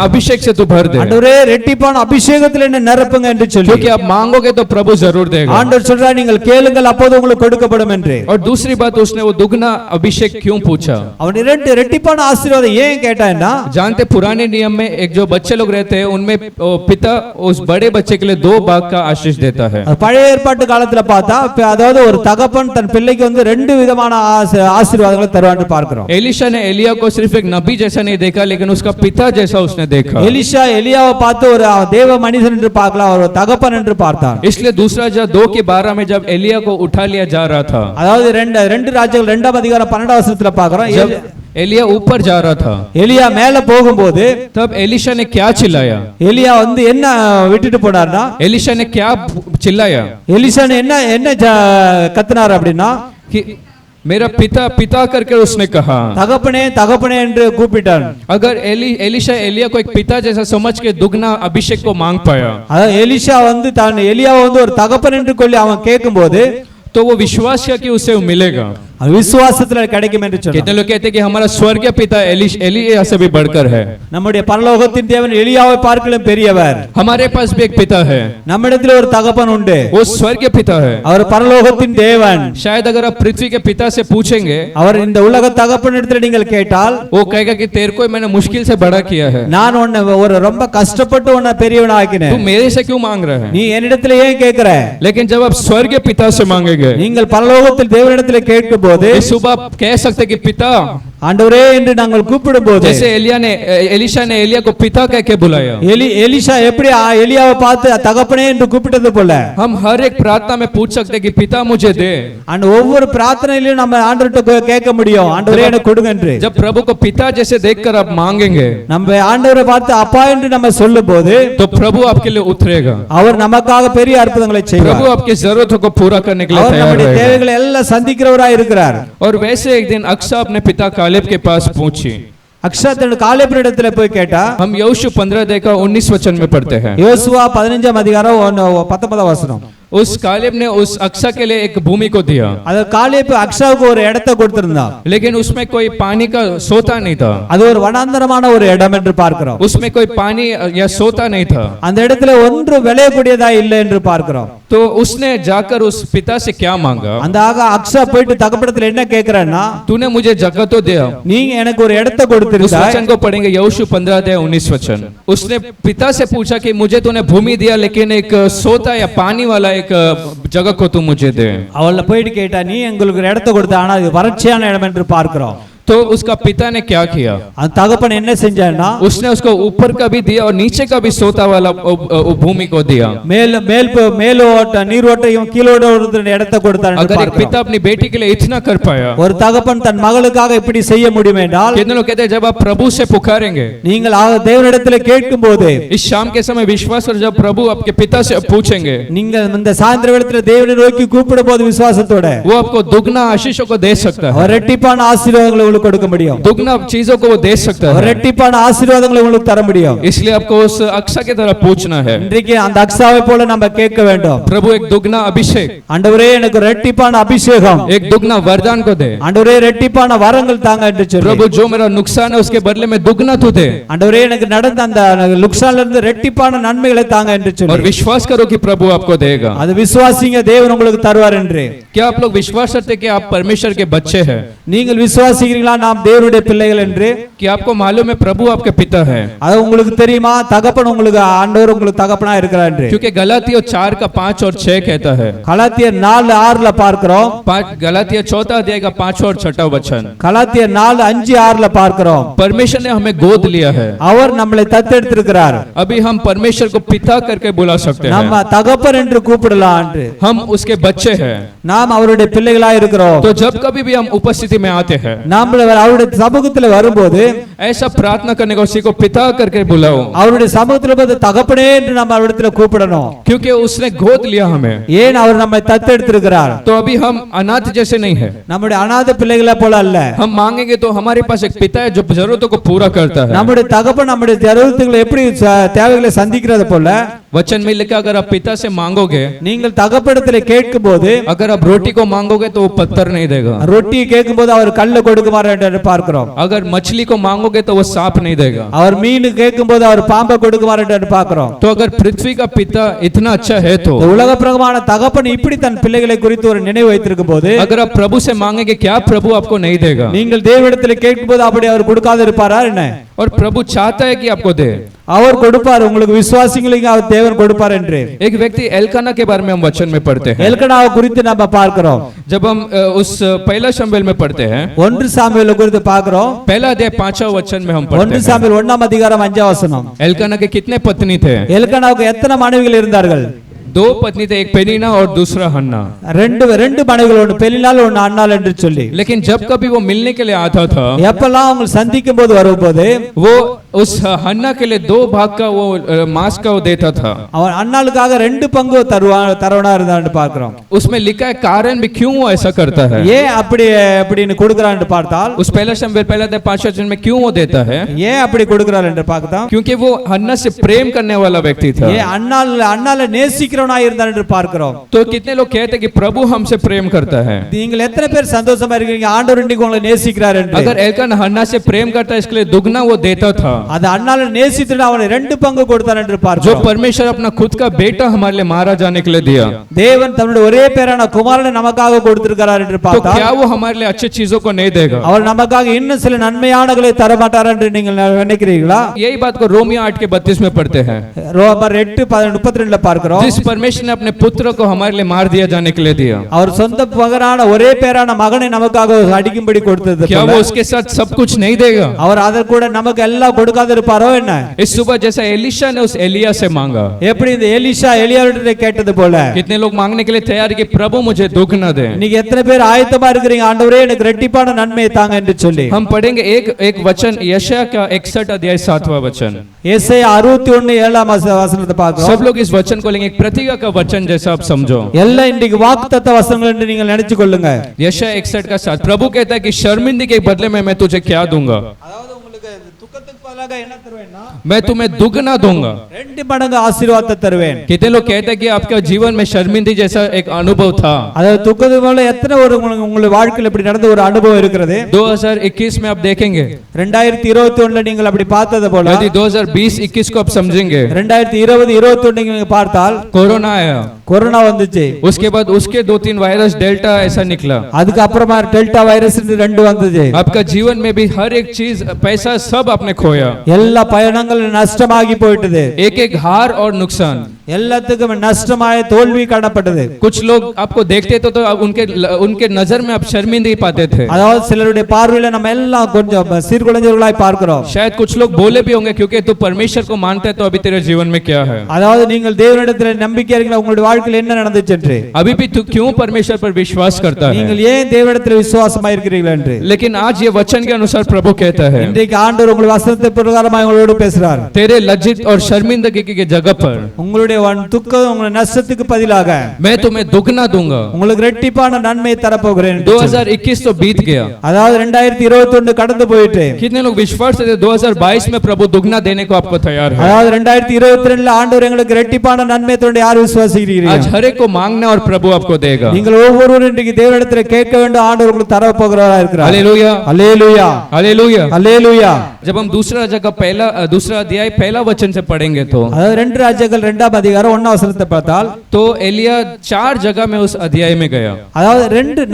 अभिषेक से तू भर दे। ஆண்டவரே ரெட்டிப்பான அபிஷேகத்தில் என்ன நிரப்புங்க என்று சொல்லி. क्योंकि आप मांगोगे तो प्रभु जरूर देगा। ஆண்டவர் சொல்றார், நீங்கள் கேளுங்கள் அப்போது உங்களுக்கு கொடுக்கப்படும் என்று. और दूसरी बात, उसने वो दुगना अभिषेक क्यों पूछा? அவன் ரெட்டிப்பான ஆசீர்வாதம் ஏன் கேட்டான்னா, जानते पुराने नियम में एक जो बच्चे लोग रहते हैं उनमें पिता उस बड़े बच्चे के लिए 2 भाग का आशीष देता है। பழைய ஏற்பாட்டு காலத்துல பார்த்தா அதாவது ஒரு தகப்பன் தன் பிள்ளைக்கு 2 விதமான ஆசீர்வாதங்களை தருவான்னு பார்க்கிறோம். एलिशा ने एलिया को सिर्फ एक नबी जैसा नहीं देखा, लेकिन उसका पिता जैसा उसने देखा। எலிஷா எலியாவை பார்த்து ஒரு தேவ மனிதன் என்று பார்க்கலாம், ஒரு தகப்பன் என்று பார்த்தான். इसलिए दूसरा जब 2:12 में जब एलिया को उठा लिया जा रहा था, அதாவது 2 ராஜ்யங்கள் 2ஆம் அதிகாரம் 12ஆம் வசனத்துல பார்க்கிறோம். जब एलिया ऊपर जा रहा था, எலியா மேல போகும்போது तब एलिशा ने क्या चिल्लाया? எலியா என்ன விட்டுட்டு போனார்னா, एलिशा ने क्या चिल्लाया எலிஷா என்ன கத்துனார் அப்படின்னா, कि मेरा पिता पिता करके उसने कहा। தகப்பனே தகப்பனே என்று கூப்பிட்டான். अगर एलिशा एलिया को एक पिता जैसा समझ के दुगना अभिषेक को मांग पाया, அதாவது எலிஷா தான் எலியாவை ஒரு தகப்பன் என்று சொல்லி அவன் கேட்கும்போது, तो वो विश्वास किया कि उसे मिलेगा। அது விசுவாசத்துல கிடைக்கும் என்று कितने சொன்னார். लोग कहते हैं कि हमारा स्वर्गीय पिता एलिया से भी बढ़कर है। நம்முடைய பரலோகத்தின் தேவன் எலியாவை பார்க்கலும் பெரியவர். हमारे पास भी एक पिता है, நம்மிடத்தில் ஒரு தகப்பன் உண்டு, वो स्वर्गीय पिता है। அவர் பரலோகத்தின் தேவன். शायद अगर आप पृथ्वी के पिता से पूछेंगे, அவர் இந்த உலக தகப்பனிடத்தில் நீங்கள் கேட்டால் वो कहेगा कि तेरे को मैंने मुश्किल से बड़ा किया है, நான் உன்னை ஒரு ரொம்ப கஷ்டப்பட்டு உன்னை பெரியவன் तू ஆக்கினேன், मेरे से क्यों मांग रहा है? நீ என்னிடத்தில் ஏன் கேட்கிற? लेकिन जब आप स्वर्गीय पिता से मांगेंगे, நீங்கள் பரலோகத்தில் தேவனிடத்தில் கேட்கும்போது इस सुबह आप कह सकते कि पिता, ஆண்டவரே என்று நாங்கள் கூப்பிடும்போது जैसे एलिशा ने एलिया को पिता कह के बुलाया, எலிஷா எப்படி எலியாவை பார்த்து தகப்பனே என்று கூப்பிட்டது போல हम हर एक प्रार्थना में पूछ सकते कि पिता मुझे दे। அந்த ஒவ்வொரு பிரார்த்தனையிலும் நம்ம ஆண்டவர்கிட்ட கேட்க முடியும், ஆண்டவரே எனக்கு கொடுங்க என்று. जब प्रभु को पिता जैसे देखकर आप मांगेंगे, நம்ம ஆண்டவரை பார்த்து அப்பா என்று நம்ம சொல்லும்போது तो प्रभु आपके लिए उतरेगा, அவர் நமக்காக பெரிய அற்புதங்களை प्रभु செய்வார். आपकी जरूरतों को पूरा करने के लिए அவர் तैयार நம்முடைய रहेगा। தேவைகளை எல்லாம் சந்திக்கிறவராய் இருக்கிறார். और वैसे एक दिन अक्सा अपने पिता कालेब के पास पहुंची। அக்ஷா தன் காலேபினிடத்துல போய் கேட்டா, हम यहोशू 15 अध्याय का 19 वचन में पढ़ते हैं। யோசுவா 15 அதிகாரம் 19 வசனம். उस कालेब ने उस अक्सा के लिए एक भूमि को दिया, அது காலேப் அக்ஷாவுக்கு ஒரு இடத்தை கொடுத்திருந்தான். लेकिन उसमें कोई पानी का सोता नहीं था, அது ஒரு வனாந்தரமான ஒரு இடம் என்று பார்க்கிறோம். उसमें कोई पानी या सोता नहीं था। அந்த இடத்துல ஒன்று விளையக்கூடியதா இல்லை என்று பார்க்கிறோம். तो उसने जाकर उस पिता से क्या मांगा? அந்த அக்ஷா போயிட்டு தகப்படத்துல என்ன கேக்குறான்னா, तूने मुझे जगह तो दिया। நீங்க எனக்கு ஒரு இடத்தை उस கொடுத்திருந்தாய். वचन को पढ़ेंगे, यहोशू 15 अध्याय 19 वचन। उसने पिता से पूछा कि मुझे तूने भूमि दिया, लेकिन एक सोता या पानी वाला एक जगह को तू मुझे दे। அவள போயிட்டு கேட்டா, நீ எங்களுக்கு ஒரு இடத்தை கொடுத்த, ஆனா இது வறட்சியான இடம் என்று பார்க்கிறோம். तो उसका पिता ने क्या किया? அந்த தகப்பன் என்ன செஞ்சான்னா, उसने उसको ऊपर का भी दिया और नीचे का भी सोता वाला भूमि को दिया। மேலோட்ட நீரோட்டையும் கீழோட்ட இடத்தை கொடுத்தார் என்று अगर एक பார்க்கிறோம். पिता अपनी बेटी के लिए इतना कर पाया, ஒரு தகப்பன் தன் மகளுக்காக இப்படி செய்ய முடியும் என்றால், कितने लोग कहते हैं जब आप प्रभु से पुकारेंगे, நீங்கள் தேவனிடத்தில் கேட்கும்போது, इस शाम के समय विश्वास कर, जब प्रभु आपके पिता से पूछेंगे, நீங்கள் இந்த சாயந்திர வேளையில் தேவனை நோக்கி கூப்பிடும்போது விசுவாசத்தோட, वो आपको दुगना आशीषों को दे सकता है, ஒரு இரட்டிப்பான ஆசீர்வாதங்களை உங்களுக்கு கொடுக்க முடியும். दुगना चीजों को वो दे सकता ஒரு है। இரட்டிப்பான ஆசீர்வாதங்களை உங்களுக்கு தர முடியும். इसलिए आपको उस अक्सा की तरह पूछना है, இன்றைக்கு அந்த அக்சாவை போல நம்ம கேட்க வேண்டும். प्रभु एक दुगना अभिषेक, ஆண்டவரே எனக்கு ஒரு இரட்டிப்பான அபிஷேகம், एक दुगना वरदान को दे। ஆண்டவரே இரட்டிப்பான வரங்கள் தாங்க என்று சொல்லி, प्रभु जो मेरा नुकसान है उसके बदले में दुगना तू दे। ஆண்டவரே எனக்கு நடந்த அந்த லுக்ஸான்ல இருந்து இரட்டிப்பான நன்மைகளை தாங்க என்று और சொல்லி, विश्वास करो कि प्रभु आपको देगा। அது விசுவாசிங்க, தேவன் உங்களுக்கு தருவார் என்று. क्या आप लोग विश्वास करते हैं कि आप परमेश्वर के बच्चे हैं? நீங்கள் விசுவாசிக்கிறீங்களா நாம் தேவனுடைய பிள்ளைகள் என்று? कि आपको मालूम है प्रभु आपके पिता है? அது உங்களுக்கு தெரியுமா, தகப்பன் உங்களுக்கு, ஆண்டவர் உங்களுக்கு தகப்பனா இருக்கிறார் என்று? क्योंकि गलातियों 4 का 5 और 6 कहता है। கலாத்தியர் 4:6ல பார்க்கிறோம். गलातिया 4 अध्याय का 5 और 6 वचन। கலாத்தியர் 4:5-6ல பார்க்கிறோம். परमेश्वर ने हमें गोद लिया है, அவர் நம்மளை தத்தெடுத்திருக்கிறார். अभी हम परमेश्वर को पिता करके बुला सकते நம்ம हैं, தகப்பன் என்று கூப்பிடலாம் என்று. हम उसके बच्चे हैं। நாம் அவருடைய பிள்ளைகளா இருக்கிறோம். तो जब कभी भी हम उपस्थिति में आते हैं, நாம் அவருடைய சமூகத்துல வரும்போது ऐसा प्रार्थना करने का, उसी को पिता करके बुलाओ, அவருடைய சமூகத்துல வந்து தகப்பனே என்று நம்ம அவரிடத்துல கூப்பிடணும். क्योंकि उसने गोद लिया हमें। ஏன் அவர் நம்மை தத்தெடுத்திருக்கிறார்? तो अभी हम अनाथ जैसे नहीं है, நம்முடைய அநாத பிள்ளைகளை போல அல்ல. हम मांगेंगे तो हमारे पास एक पिता है जो जरूरतों को पूरा करता है। நம்முடைய தகப்பன் நம்முடைய ஜरूरத்துகளை எப்படி தேவைகளை சந்திக்கிறது போல, वचन में लिखा, अगर आप पिता से मांगोगे, நீங்கள் தகப்பனிடத்துல கேட்கும்போது, अगर आप रोटी को मांगोगे तो वो पत्थर नहीं देगा, ரொட்டியை கேட்கும்போது அவர் கல்ல கொடுக்குமாறு என்று பார்க்கிறோம். अगर मछली को मांगोगे तो वो सांप नहीं देगा। அவர் மீன் கேட்கும்போது அவர் பாம்பை கொடுக்குமாறு என்று பார்க்கிறோம். तो अगर पृथ्वी का पिता इतना अच्छा है, तो இந்த உலக பிரகமான தகப்பன் இப்படி தன் பிள்ளைகளை குறித்து ஒரு நினைவு வைத்திருக்கும் போது, अगर आप प्रभु से मांगेंगे, क्या प्रभु आपको नहीं देगा? நீங்கள் தேவனிடத்துல கேட்கும்போது அப்படி அவர் கொடுக்காத இருப்பாரா என்ன? और प्रभु चाहता है कि आपको दे। அவர் கொடுப்பார், உங்களுக்கு விசுவாசிங்களுக்கு அவர் தேவன் கொடுப்பார் என்று. एक व्यक्ति एल्काना के बारे में हम वचन में पढ़ते हैं। எல்கனாவை குறித்து நம்ம பார்க்கிறோம். जब हम उस पहला शमूएल में पढ़ते हैं, 1 சாமுவேல் குறித்து பார்க்கிறோம். पहला अध्याय 5वां वचन में हम 1 पढ़ते हैं, சாமுவேல் 1 அதிகாரம் 5 வசனம். एल्काना के कितने पत्नी थे? எல்கனாவுக்கு எத்தனை மனைவிகள் இருந்தார்கள்? 2 पत्नी थे, एक पेनिना और दूसरा हन्ना। ரெண்டு மனைவிகள், ஒன்னு பெலினாள் ஒன்னு அன்னாள் என்று சொல்லி. लेकिन जब कभी वो मिलने के लिए आता था, எப்பெல்லாம் அவங்க சந்திக்கும் போது வரும்போது, वो उस हन्ना के लिए 2 भाग का वो मांस का वो देता था। அவன் अन्नाளுக்காக 2 பங்கு தருவனா இருந்தான்னு பார்க்கிறோம். उसमें लिखा है कारण भी क्यों वो ऐसा करता है। ஏன் அப்படின்னு கொடுக்கறான்னு பார்த்தால், उस पहला शमूएल पहला अध्याय 5वां वचन में क्यों वो देता है? ஏன் அப்படி கொடுக்கறார் என்று பார்த்தா, क्योंकि वो हन्ना से प्रेम करने वाला व्यक्ति था। ஏன் அன்னாள நேசிக்கிற ஜெபிக்கிறவனாய் இருந்தான் என்று பார்க்கிறோம். तो कितने लोग कहते हैं कि प्रभु हमसे प्रेम करता है? நீங்கள் எத்தனை பேர் சந்தோஷமா இருக்கீங்க ஆண்டவர் இன்னைக்கு உங்களை நேசிக்கிறார் என்று? अगर एल्कान हन्ना से प्रेम करता है इसके लिए दुगना वो देता था. அது அண்ணால நேசித்து அவனை 2 பங்கு கொடுத்தார் என்று जो பார்க்கிறோம். परमेश्वर अपना खुद का बेटा हमारे लिए मारा जाने के लिए दिया, தேவன் தன்னுடைய ஒரே பேரான குமாரனை நமக்காக கொடுத்திருக்கிறார் என்று तो பார்த்தால் क्या वो हमारे लिए अच्छी चीजों को नहीं देगा? அவர் நமக்காக இன்னும் சில நன்மையானகளை தர மாட்டார் என்று நீங்கள் நினைக்கிறீர்களா? यही बात को रोमियो 8:32 में पढ़ते हैं. ரோமர் 8:32ல பார்க்கிறோம். जिस परमेश्वर ने अपने पुत्र को हमारे लिए मार दिया जाने के लिए दिया, அவர் சொந்த மகனான ஒரே பேரான மகனை நமக்காக அடிக்கும்படி கொடுத்தது क्या போல वो उसके साथ सब कुछ नहीं देगा? அவர் அதற்கு கூட நமக்கு எல்லாம் கொடுக்காத இருப்பாரோ என்ன? इस सुबह जैसा एलिशा ने उस एलिया से मांगा, எப்படி இந்த எலிஷா எலியாவிடம் கேட்டது போல कितने लोग मांगने के लिए तैयार है कि प्रभु मुझे दुख न दे? நீங்க எத்தனை பேர் ஆயத்தமா இருக்கிறீங்க ஆண்டவரே எனக்கு ரெட்டிப்பான நன்மையை தாங்க என்று சொல்லி? हम पढ़ेंगे एक वचन यशायाह का 61 अध्याय 7वां वचन. ஏசாயா 61:7 வசனத்தை பார்க்கிறோம். सब लोग इस वचन को लेंगे, एक प्रतिज्ञा का वचन जैसा आप समझो. எல்லாம் இன்னைக்கு வாக்குத்தத்த வசனங்கள் என்று நீங்கள் நினைச்சு கொள்ளுங்க. यशायाह 61 का 7. प्रभु कहता है कि शर्मिंदगी के बदले में मैं तुझे क्या दूंगा? அதாவது உங்களுக்கு துக்கத்துக்கு பதிலாக என்ன தருவேன்னா मैं तुम्हें दुगना दूंगा. 2 மடங்கு ஆசீர்வாதத்தை தருவேன். कितने लोग कहते हैं कि आपके जीवन में शर्मिंदगी जैसा एक अनुभव था? அதாவது துக்கத்துக்கு போல எத்தனை ஒரு உங்களுடைய வாழ்க்கையில் இப்படி நடந்த ஒரு அனுபவம் இருக்கிறது? 2021 में आप देखेंगे, 2021ல நீங்கள் அப்படி பார்த்தது போல यदि 2020-21 को आप समझेंगे, 2020-21 நீங்க பார்த்தால் कोरोना आया, கொரோனா வந்துச்சு. उसके बाद उसके 2-3 वायरस डेल्टा ऐसा निकला. அதுக்கு அப்புறமா டெல்டா வைரஸ் 2 வந்தது. आपका जीवन में भी हर एक चीज, पैसा सब आपने खोया. எல்லா பயணங்கள் நஷ்டமாகி போயிட்டது. एक हार और नुकसान. எல்லாத்துக்கும் நஷ்டமாய் தோல்வி காணப்பட்டது. कुछ लोग आपको देखते तो उनके नजर में आप शर्मिंदगी पाते थे. அதாவது சிலருடைய பார்வையில நம்ம எல்லாம் கொஞ்சம் சீர்குலைஞ்சவர்களாய் பார்க்கிறோம். शायद कुछ लोग बोले भी होंगे क्योंकि तू परमेश्वर को मानता है तो अभी तेरे जीवन में क्या है? அதாவது நீங்கள் தேவனிடத்தில் நம்பிக்கை இருக்கீங்களா? உங்களுடைய வாழ்க்கையில் என்ன நடந்துச்சு என்று? अभी भी तू क्यों परमेश्वर पर विश्वास करता है? நீங்கள் ஏன் தேவனிடத்தில் விசுவாசமா இருக்கிறீர்கள் என்று? लेकिन आज ये वचन के अनुसार प्रभु कहता है, இன்றைக்கு ஆண்டவர் உங்கள் வசனத்தை பிரகாரமாக உங்களோடு பேசுறார். तेरे लज्जित और शर्मिंदगी की जगह पर உங்களுடைய துக்கம் உங்களுடைய நஷ்டத்துக்கு பதிலாக मैं तुम्हें दुगना दूंगा. உங்களுக்கு ரெட்டிப்பான நன்மையை தரப்போகிறேன். 2021 तो बीत गया. அதாவது 2021 கடந்து போயிட்டு कितने लोग विश्वास करते 2022 में प्रभु दुगना देने को आपको तैयार है? அதாவது 2022ல ஆண்டவர் எங்களுக்கு ரெட்டிப்பான நன்மையை தரணும். யார் விசுவாசிக்கிறீர்கள்? आज हर एक को मांगना और प्रभु आपको देगा. நீங்கள் ஒவ்வொருவரும் இன்றைக்கு தேவனிடத்தில் கேட்க வேண்டும். ஆண்டவர் உங்களுக்கு தர போகிறவரா இருக்கிறார். हालेलुया, அல்லேலூயா, हालेलुया. அல்லேலூயா. जब हम दूसरा अध्याय पहला वचन से पढ़ेंगे तो அதாவது 2 ராஜ்யங்கள் 2ஆம் அதிகாரம் 1ஆம் வசனத்தை பார்த்தால் तो एलिया 4 जगह में उस अध्याय में गया. அதாவது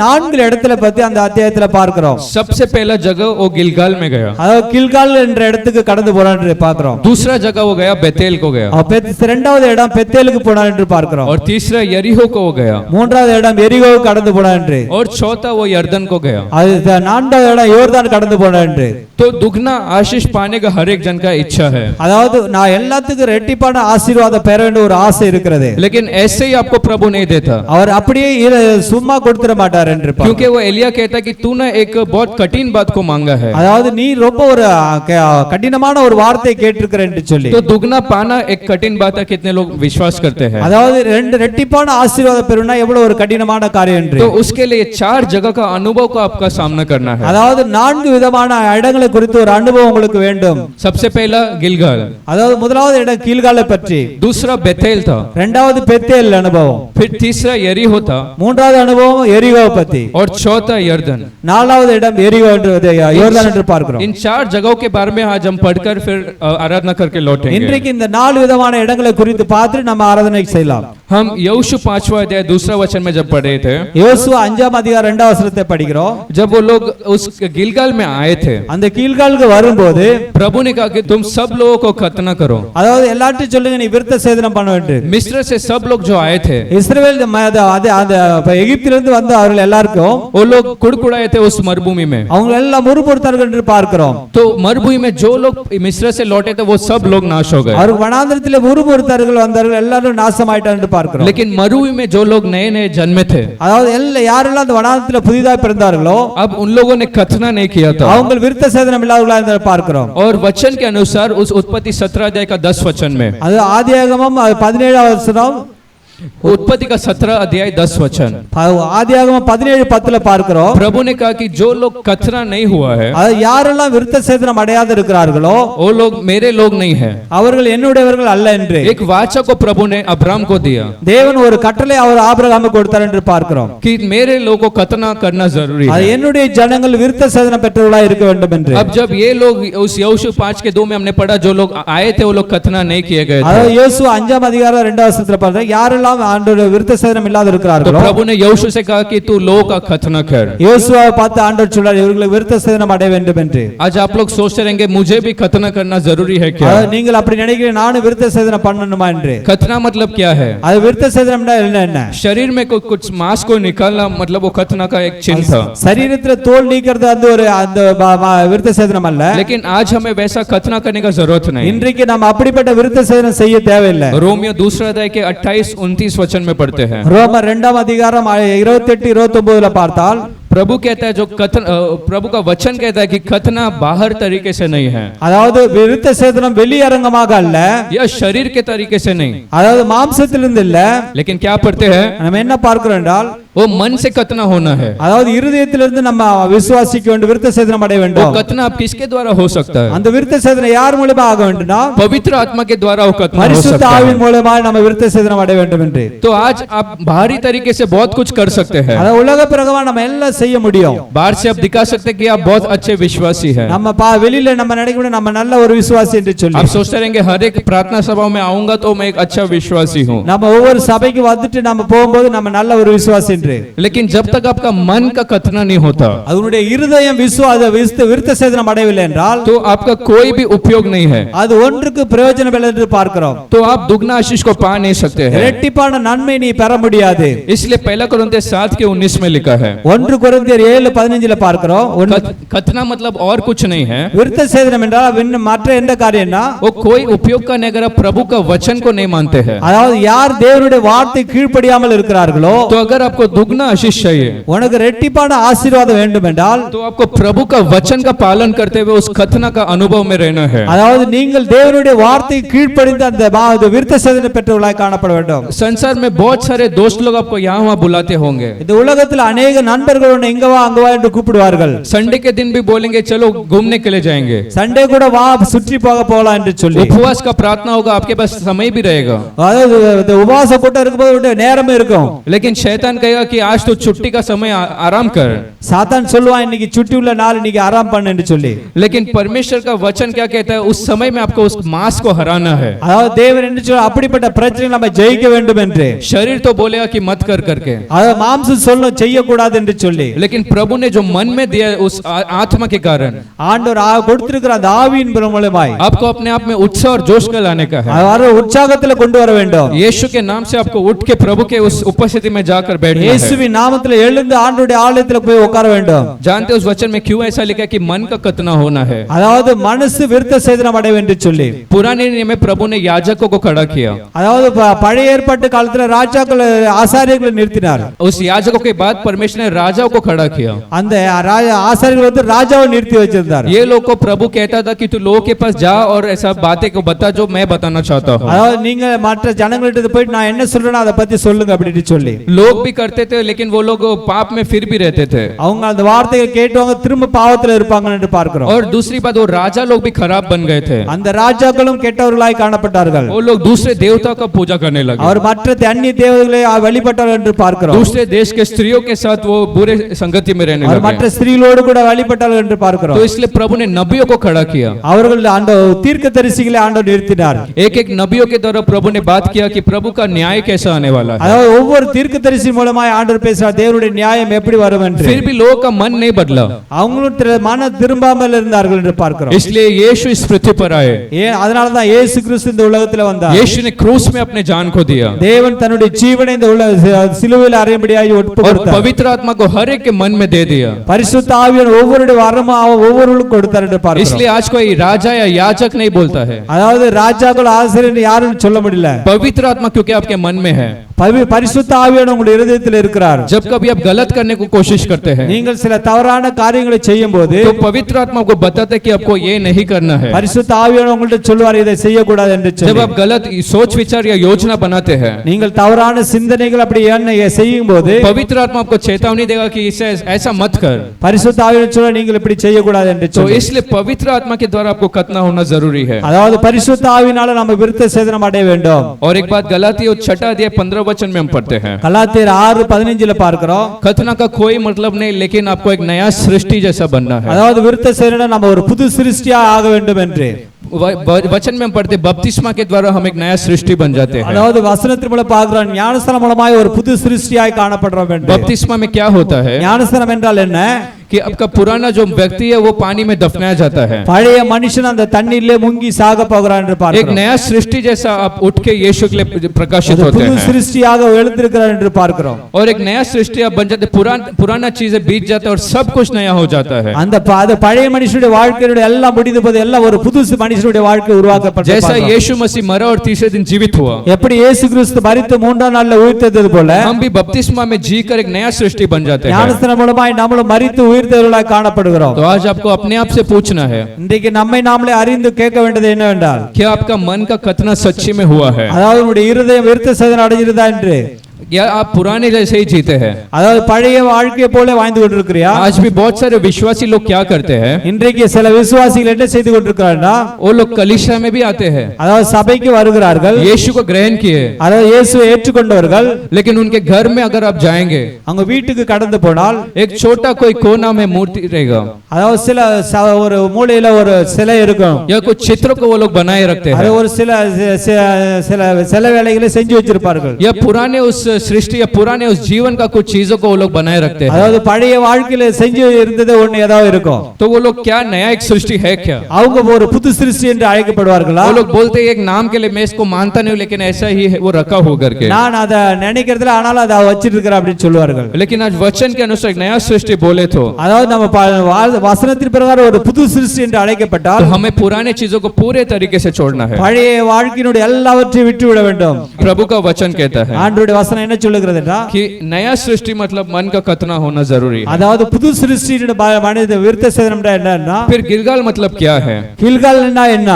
4 இடத்துல பத்தி அந்த அத்தியாயத்துல பார்க்கிறோம். सबसे पहला जगह वो गिलगाल में गया. அதாவது கில்கால் என்ற இடத்துக்கு கடந்து போறான்னு பார்க்கிறோம். दूसरा जगह वो गया बेतेल को गया. இரண்டாவது இடம் பெத்தேலுக்கு போனான் என்று பார்க்கிறோம். और तीसरा यरीहो को वो गया. மூன்றாவது இடம் எரிகோவுக்கு கடந்து போனான் என்று. और चौथा वो यर्दन को गया. அது நான்காவது இடம் யோர்தான் கடந்து போனான் என்று. तो दुगना आशीष पाने का हर एक जन का इच्छा है. அதாவது நான் எல்லாத்துக்கும் ரெட்டிப்பான ஆசீர்வாதம் பெற வேண்டிய ஒரு ஆசை இருக்கிறது. लेकिन ऐसे ही आपको प्रभु नहीं देता. அவர் அப்படியே சும்மா கொடுத்துட மாட்டார் என்று क्योंकि वो एलिया कहता कि तूने एक बहुत कठिन बात को मांगा है. அதாவது நீ ரொம்ப ஒரு கடினமான ஒரு வார்த்தை கேட்டிருக்கிற என்று சொல்லி. तो दुगना पाना एक कठिन बात है. कितने लोग विश्वास करते हैं? அதாவது ரெட்டிப்பான ஆசீர்வாதம் பெறணும்னா எவ்வளவு ஒரு கடினமான காரியம் என்று. तो उसके लिए 4 जगह का अनुभव को आपका सामना करना है. அதாவது 4 விதமான இடங்களை குறித்து ஒரு அனுபவம் உங்களுக்கு வேண்டும். सबसे पहला गिलगाल, அதாவது முதலாவது இடம் கீழ்காலை பற்றி. दूसरा बेतेल था. இரண்டாவது பெத்தேல் அனுபவம். फिर तीसरा यरीहो था. மூன்றாவது அனுபவம் எரிகோவை பத்தி. और चौथा यर्दन. நாலாவது இடம் எரிகோ என்று யோர்தான் என்று பார்க்கிறோம். इन 4 जगहों के बारे में आज हम पढ़कर फिर आराधना करके लौटेंगे. இன்றைக்கு இந்த 4 விதமான இடங்களை குறித்து பார்த்து நம்ம ஆராதனை செய்யலாம். हम यहोशू 5वां अध्याय दूसरा वचन में जब पढ़े थे, யோசுவா 5ஆம் அதிகாரம் 2ஆம் வசனத்தை படிக்கிறோம். जब वो लोग उस गिलगाल में आए थे, அந்த கீழ்காலுக்கு வரும்போது प्रभु ने कहा कि तुम सब लोगों को खतना करो. அதாவது எல்லார்ட்டையும் சொல்லுங்க நீ விருத்த சேதனம் பண்ண வேண்டும். मिस्र से सब लोग जो आए थे, இஸ்ரவேல் எகிப்திலிருந்து வந்த அவர்கள் எல்லாருக்கும் वो लोग कुड़कुड़ाए थे उस मरुभूमि में. அவங்க எல்லாம் முறுமுறுத்தார்கள் என்று பார்க்கிறோம். तो मरुभूमि में जो लोग मिस्र से लौटे थे वो सब लोग नाश हो गए. அவர்கள் வனாந்திரத்திலே முறுமுறுத்தார்கள் வந்தார்கள் எல்லாரும் நாசமாயிட்டார்கள் என்று பார்க்கிறோம். लेकिन मरुभूमि में जो लोग नए नए जन्मे थे, அதாவது யாரெல்லாம் அந்த வனாந்திரத்திலே புதிதாக பிறந்தார்களோ अब उन लोगों ने खतना नहीं किया था. அவங்க விருத்த சேதனம் இல்லாதவர்களாக இருந்ததை பார்க்கிறோம். और वचन के अनुसार उस उत्पत्ति 17 अध्याय का 10 वचन में அது ஆதியாகமம் 17ஆம் வசனம் उत्पत्ति का 17 अध्याय 10 वचन। ஆதியாகமம் 17:10 பார்க்கிறோம். प्रभु ने कहा कि जो लोग खतना नहीं हुआ है, அது யாரெல்லாம் விருத்த சேதனம் அடையாது இருக்கிறார்களோ वो लोग मेरे लोग नहीं है। அவர்கள் என்னுடையவர்கள் அல்ல என்று एक वाचा को प्रभु ने अब्राम को दिया தேவன் ஒரு கட்டளை அவர் ஆபிரகாமுக்கு கொடுத்தார் என்று பார்க்கிறோம். कि मेरे लोगों को खतना करना जरूरी அது है। என்னுடைய ஜனங்கள் விருத்த சேதனம் பெற்றவர்களாய் இருக்க வேண்டும் என்று. अब जब ये लोग उस यहोशू 5:2 में हमने पढ़ा, जो लोग आए थे वो लोग खतना नहीं किए गए थे। அதாவது யோசுவா 5ஆம் அதிகாரம் 2ஆம் வசனத்துல பார்த்தா யாரெல்லாம் ஆண்டவருடைய விருத்த சேதனம் இல்லாத तो இருக்கிறார்களோ प्रभु ने यहोशू से कहा कि तू लोगों का खतना कर। யோசுவாவை பார்த்து ஆண்டவர் சொல்றார் இவர்களுக்கு விருத்த சேதனம் அடைய வேண்டும் என்று. आज आप लोग सोचते रहेंगे मुझे भी खतना करना जरूरी है क्या? அதாவது நீங்கள் அப்படி நினைக்கிறீங்க நானும் விருத்த சேதனம் பண்ணணுமா என்று. खतना मतलब क्या है? அது விருத்த சேதனம்னா என்ன? शरीर में कुछ मांस को निकालना, मतलब वो खतना का एक चिन्ह था। சரீரத்துல தோல் நீக்கிறது அந்த விருத்த சேதனம் அல்ல. लेकिन आज हमें वैसा खतना करने का जरूरत नहीं। இன்றைக்கு நாம் அப்படிப்பட்ட விருத்த சேதனம் செய்ய தேவையில்லை. रोमियो 2 अध्याय के 28-29 वचन में पढ़ते हैं। ரோமர் 2ஆம் அதிகாரம் 28-29 பார்த்தால் प्रभु कहता है, जो प्रभु का वचन कहता है कि खतना बाहर तरीके से नहीं है, அதாவது விருத்த சேதனம் வெளியரங்கமாக அல்ல, या शरीर के तरीके से नहीं, அதாவது மாம்சத்திலிருந்து இல்ல. लेकिन क्या पढ़ते हैं? நம்ம என்ன பார்க்கிறோம் என்றால் वो मन से खतना होना है। அதாவது இருதயத்திலிருந்து நம்ம விசுவாசிக்க வேண்டும், விருத்த சேதனம் அடைய वो வேண்டும். खतना आप किसके द्वारा हो सकता है? அந்த விருத்த சேதனம் யார் மூலமா ஆக வேண்டும்னா पवित्र आत्मा के द्वारा वो खतना हो பரிசுத்த सकता है। ஆவியின் மூலமா நம்ம விருத்த சேதனம் அடைய வேண்டும் என்று. तो आज आप बाहरी तरीके से बहुत कुछ कर सकते हैं। அதாவது உலக பிரகாரமா நம்ம எல்லாம் செய்ய முடியும். बाहर से आप दिखा सकते हैं कि आप बहुत अच्छे विश्वासी हैं। நம்ம வெளியில நம்ம நினைக்கணும் நம்ம நல்ல ஒரு விசுவாசி என்று சொல்லி. आप सोचते रहेंगे हर एक प्रार्थना सभा में आऊंगा तो मैं एक अच्छा विश्वासी हूँ। நம்ம ஒவ்வொரு சபைக்கு வந்துட்டு நம்ம போகும்போது நம்ம நல்ல ஒரு விசுவாசி என்று. लेकिन जब तक आपका मन का खतना नहीं होता, அதனுடைய இருதயம் விருத்த சேதனம் அடையவில்லை என்றால் तो आपका कोई भी उपयोग नहीं है। அது ஒன்றுக்கு பிரயோஜனம் இல்லை என்று பார்க்கிறோம். तो आप दुगना आशीष को पा नहीं सकते हैं। இரட்டிப்பான நன்மை நீ பெற முடியாது. इसलिए 1 कोरिन्थियर 7:19 में लिखा है। 1 கொரிந்தியர் 7:15 பார்க்கிறோம். खतना मतलब और कुछ नहीं है। விருத்த சேதனம் என்றால் மற்ற எந்த காரியம்னா वो कोई उपयोग का नहीं, अगर आप प्रभु का वचन को नहीं मानते हैं। அதாவது யார் தேவனுடைய வார்த்தை கீழ்ப்படியாமல் இருக்கிறார்களோ, तो अगर आपको दुगना आशीष चाहिए, உனக்கு இரட்டிப்பான ஆசீர்வாதம் வேண்டும் என்றால் तो आपको प्रभु का वचन का पालन करते हुए उस खतना का अनुभव में रहना है। அதாவது நீங்கள் தேவனுடைய வார்த்தை கீழ்ப்படிந்து அந்த விருத்த சேதனம் பெற்றவர்களாய் காணப்பட வேண்டும். संसार में बहुत सारे दोस्त लोग आपको यहाँ वहाँ बुलाते होंगे। இந்த உலகத்தில் अनेक நண்பர்கள் உன்னை இங்க வா அங்க வா என்று கூப்பிடுவார்கள். संडे के दिन भी बोलेंगे चलो घूमने के लिए जाएंगे। சண்டே கூட வா சுற்றி போகலாம் என்று சொல்லி. उपवास का प्रार्थना होगा, आपके पास समय भी रहेगा। அதாவது உபவாச கூட்டம் இருக்கும்போது நேரமே இருக்கும். लेकिन शैतान कहेगा कि आज तो छुट्टी का समय, आराम कर। சாத்தான் சொல்லுவான் இன்னைக்கு சுற்றி உள்ள நாள் இன்னைக்கு ஆராம் பண்ணு என்று சொல்லி. लेकिन परमेश्वर का वचन क्या कहता है? उस समय में आपको उस मांस को हराना है। அதாவது தேவன் என்ன சொல்ல அப்படிப்பட்ட பிரச்சனை நம்ம ஜெயிக்க வேண்டும் என்று. शरीर तो बोलेगा कि मत कर करके, அதாவது மாம்சம் சொல்லும் செய்ய கூடாது என்று சொல்லி. लेकिन प्रभु ने जो मन में दिया उस आत्मा के कारण ஆண்டவர் கொடுத்திருக்கிற அந்த ஆவியின் மூலமாய் आपको अपने आप में उत्साह और जोश का लाने का है। அவரை உற்சாகத்துல கொண்டு வர வேண்டும். यीशु के नाम से आपको उठ के प्रभु के उस उपस्थिति में जाकर बैठना है। இயேசுவின் நாமத்துல எழுந்து ஆண்டவருடைய ஆலயத்துல போய் உட்கார வேண்டும். जानते हो उस वचन में क्यों ऐसा लिखा है कि मन का खतना होना है? அதாவது மனசு விருத்த சேதனம் அடைய வேண்டும் சொல்லி. पुराने नियम में प्रभु ने याजकों को खड़ा किया। அதாவது பழைய ஏற்பாட்டு காலத்துல ராஜாக்கள் ஆசாரியர்களை நிறுத்தினார். उस याजकों के बाद परमेश्वर ने राजाओं को खड़ा किया। அந்த ஆசாரியர்கள் வந்து ராஜாவை நிறுத்தி வச்சிருந்தார். ये लोग को प्रभु कहता था कि तू लोगों के पास जा और ऐसा बातें को बता जो मैं बताना चाहता हूँ। அதாவது நீங்க மற்ற ஜனங்கள்ட்ட போய் நான் என்ன சொல்றேனோ அதை பத்தி சொல்லுங்க அப்படினு சொல்லி. लोग भी करते थे, लेकिन वो लोग पाप में फिर भी रहते थे। அவங்க அந்த வார்த்தையை கேட்டவங்க திரும்ப பாவத்துல இருப்பாங்க என்று பார்க்கிறோம். और दूसरी बात, वो राजा लोग भी खराब बन गए थे। அந்த ராஜாக்களும் கெட்டவர்களாய் காணப்பட்டார்கள். वो लोग दूसरे देवता का पूजा करने लगे। அவர் மற்ற அந்நிய தேவதைகளை வழிபட்டார்கள் என்று பார்க்கிறோம். दूसरे देश के स्त्रियों के साथ वो बुरे संगति में रहने அவர் மற்ற लगे। ஸ்திரீகளோடு கூட வழிபட்டார்கள் என்று பார்க்கிறோம். तो इसलिए प्रभु ने नबियों को खड़ा किया। அவர்கள் அந்த தீர்க்கதரிசிகளை ஆண்டவர் நிறுத்தினார். एक एक नबियों के द्वारा प्रभु ने बात किया कि प्रभु का न्याय कैसा आने वाला है। அதாவது ஒவ்வொரு தீர்க்கதரிசி மூலமாய் ஆண்டவர் பேசுறார் தேவனுடைய நியாயம் எப்படி வரும் என்று. फिर भी लोगों का मन नहीं बदला, அவங்களும் மன திரும்பாமல் இருந்தார்கள் என்று பார்க்கிறோம். इसलिए यीशु इस पृथ्वी पर आए। அதனால தான் இயேசு கிறிஸ்து இந்த உலகத்துல வந்தார். यीशु ने क्रूस में अपने जान को दिया தேவன் தன்னுடைய ஜீவனை இந்த சிலுவையில் அறையும்படியாய் और ஒப்புக்கொடுத்தார். पवित्र आत्मा को हर एक के मन में दे दिया। பரிசுத்த ஆவியை ஒவ்வொருடைய வரமா ஒவ்வொருவருக்கும் கொடுத்தார் என்று பார்க்கிறோம். इसलिए आज कोई राजा या याजक नहीं बोलता है, அதாவது ராஜாக்கள் ஆசிரியர் யாரும் சொல்ல முடியல. पवित्र आत्मा क्योंकि आपके मन में है। பரிசுத்த ஆவியானவர் உங்களுடைய இருதயத்தில் இருக்கிறார். जब कभी आप गलत करने को कोशिश करते हैं நீங்கள் சில தவறான காரியங்களை செய்யும்போது तो पवित्र आत्मा आपको बताता है कि आपको ये नहीं करना है. பரிசுத்த ஆவியானவர் உங்கள்ட்ட சொல்வார் இதை செய்யக்கூடாது என்று जब சொல்லி. आप गलत सोच विचार या योजना बनाते हैं நீங்கள் தவறான சிந்தனைகள் அப்படி செய்யும்போது पवित्र आत्मा आपको चेतावनी देगा कि इसे ऐसा मत कर. பரிசுத்த ஆவியானவர் சொல்வார் நீங்கள் இப்படி செய்யக்கூடாது என்று तो சொல்லி. इसलिए पवित्र आत्मा के द्वारा आपको कतना होना जरूरी है. அதாவது பரிசுத்த ஆவியினால நம்ம விருத்த சேதனம் அடைய வேண்டும். और एक बात गलातियों 6 अध्याय 15 वचन में हम पढ़ते हैं கலாத்தியர் 6:15 பார்க்கிறோம். खतना का कोई मतलब नहीं लेकिन आपको एक नया सृष्टि जैसा बनना है. அதாவது விருத்த சேதனம் நம்ம ஒரு புது சிருஷ்டியா ஆக வேண்டும் என்று वचन में हम पढ़ते बपतिस्मा के द्वारा हम एक नया सृष्टि बन जाते हैं. அதாவது வசனத்தின் மூலம் பார்க்கிறோம் ஞானஸ்நானம் மூலமாய் ஒரு புது சிருஷ்டியாய் காணப்படுறோம் என்று. बपतिस्मा में क्या होता है ஞானஸ்நானம் என்றால் என்ன? कि आपका पुराना जो व्यक्ति है वो पानी में दफनाया जाता है. பழைய மனுஷன் அந்த தண்ணீரிலே முங்கி சாக போகிறான் என்று एक பார்க்கிறோம். नया सृष्टि जैसा आप उठ के यीशु के लिए प्रकाशित होते புது हैं சிருஷ்டியாக எழுந்திருக்கிறார் என்று பார்க்கிறோம். और एक नया सृष्टि आप बन जाते. पुराना चीजें बीत जाता है और सब कुछ नया हो जाता है. அந்த பழைய மனுஷனுடைய வாழ்க்கையோட எல்லாம் முடிந்து போது எல்லாம் ஒரு புது மனுஷனுடைய வாழ்க்கை உருவாக்கப்பட்டது. जैसा यीशु मसीह मरा और तीसरे दिन जीवित हुआ எப்படி இயேசு கிறிஸ்து மரித்து மூன்றாம் நாள்ல உயிர்த்தெழுந்தது போல हम भी बपतिस्मा में जीकर एक नया सृष्टि बन जाते हैं. ஞானஸ்நானம் மூலமாய் நாமளும் மரித்து உயிர்த்தெழுதலாய் காணப்படுகிறோம். तो आज आपको अपने आप से पूछना है இன்றைக்கு நம்மை நாமளே அறிந்து கேட்க வேண்டியது என்னவென்றால் क्या आपका मन का कतना सच्ची में हुआ है அதாவது உங்களுடைய இருதயம் விருத்த சேதனம் அடைஞ்சிருதா என்று. या आप पुराने जैसे ही जीते हैं. அதாவது பழைய வாழ்க்கையை போல வாழ்ந்து கொண்டிருக்கிறியா? आज भी बहुत सारे विश्वासी लोग क्या करते हैं இன்றைக்கு சில விசுவாசிகள் என்ன செய்து கொண்டிருக்கிறார்கள்னா वो लोग कलीसिया में भी आते हैं அதாவது சபைக்கு வருகிறார்கள், यीशु को ग्रहण किए அதாவது இயேசுவை ஏற்றுக்கொண்டவர்கள். लेकिन उनके घर में अगर आप जाएंगे அவங்க வீட்டுக்கு கடந்து போனால் एक छोटा कोई कोना में मूर्ति रहेगा அதாவது சில ஒரு மூலையில ஒரு சிலை இருக்கும். या कुछ चित्र को वो लोग बनाए रखते அது हैं ஒரு சில வேலைகளை செஞ்சு வச்சிருப்பார்கள். या पुराने उस सृष्टि या पुराने उस जीवन का कुछ चीजों को वो लोग बनाए रखते हैं. அதாவது பழைய வாழ்க்கையில செஞ்சு இருந்தது ஒண்ணு ஏதாவது இருக்கும். तो वो लोग क्या नया एक सृष्टि है क्या அவங்க ஒரு புது சிருஷ்டி என்று அழைக்கப்படுவார்களா? वो लोग बोलते हैं एक नाम के लिए मैं इसको मानता नहीं हूं लेकिन ऐसा ही है वो रखा हो करके. நான் அத நினைக்கிறதுல ஆனாலும் அத வச்சிட்டு இருக்கிறேன் அப்படி சொல்வார்கள். लेकिन आज वचन के अनुसार एक नया सृष्टि बोले तो அதாவது நம்ம வசனத்தின் பிரகாரம் ஒரு புது சிருஷ்டி என்று அழைக்கப்பட்டால் तो हमें पुराने चीजों को पूरे तरीके से छोड़ना है. பழைய வாழ்க்கையினுடைய எல்லாவற்றையும் விட்டு விட வேண்டும். प्रभु का वचन कहता है ஆண்டவருடைய வசனம் என்ன சொல்லுகிறது என்றால் कि नया सृष्टि मतलब मन का कतना होना जरूरी है. அதாவது புது சிருஷ்டியினுடைய மனித விருத்த சேதனம் என்னன்னா फिर गिलगाल मतलब क्या है கில்கால் என்ன?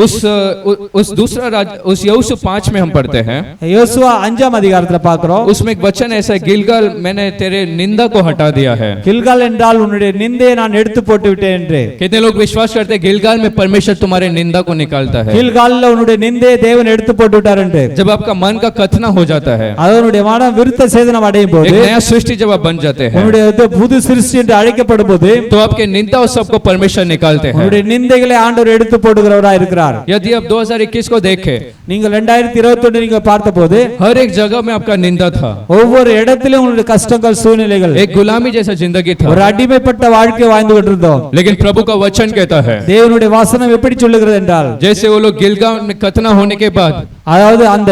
उस दूसरा उस यहोशू 5 में हम पढ़ते हैं யோசுவா 5ஆம் அதிகாரத்துல பார்க்கிறோம். उसमें एक वचन ऐसा है गिलगाल मैंने तेरे निंदा को हटा दिया है. கில்கால் என்றால் உன்னுடைய நிந்தையை நான் எடுத்து போட்டு விட்டேன் என்று. कितने लोग विश्वास करते हैं गिलगाल में परमेश्वर तुम्हारे निंदा को निकालता है. கில்கால்ல உன்னுடைய நிந்தையை தேவன் எடுத்து போட்டு விட்டார் என்று. जब आपका मन का कथना हो जाता है அவருடைய மனம் விருத்த சேதனம் அடையும் போது एक नया सृष्टि जब आप बन जाते हैं உன்னுடைய புது சிருஷ்டி என்று அழைக்கப்படும் போது तो आपके निंदा और सबको परमेश्वर निकालते हैं. உன்னுடைய நிந்தைகளை ஆண்டவர் எடுத்து போடுகிறவராய் இருக்கிறார். यदि आप 2021 को देखें நீங்கள் 2021 நீங்க பார்த்தபோது हर एक जगह में आपका निंदा था. ஒவ்வொரு இடத்திலும் உங்களுடைய கஷ்டங்கள் சூழ்நிலைகள் एक गुलामी जैसा जिंदगी ஒரு था. அடிமைப்பட்ட வாழ்க்கை வாழ்ந்து கொண்டிருந்தோம். लेकिन प्रभु का वचन कहता है தேவனுடைய வசனம் எப்படி சொல்லுகிறது என்றால் जैसे वो लोग गिलगाल में कतना होने के बाद அதாவது அந்த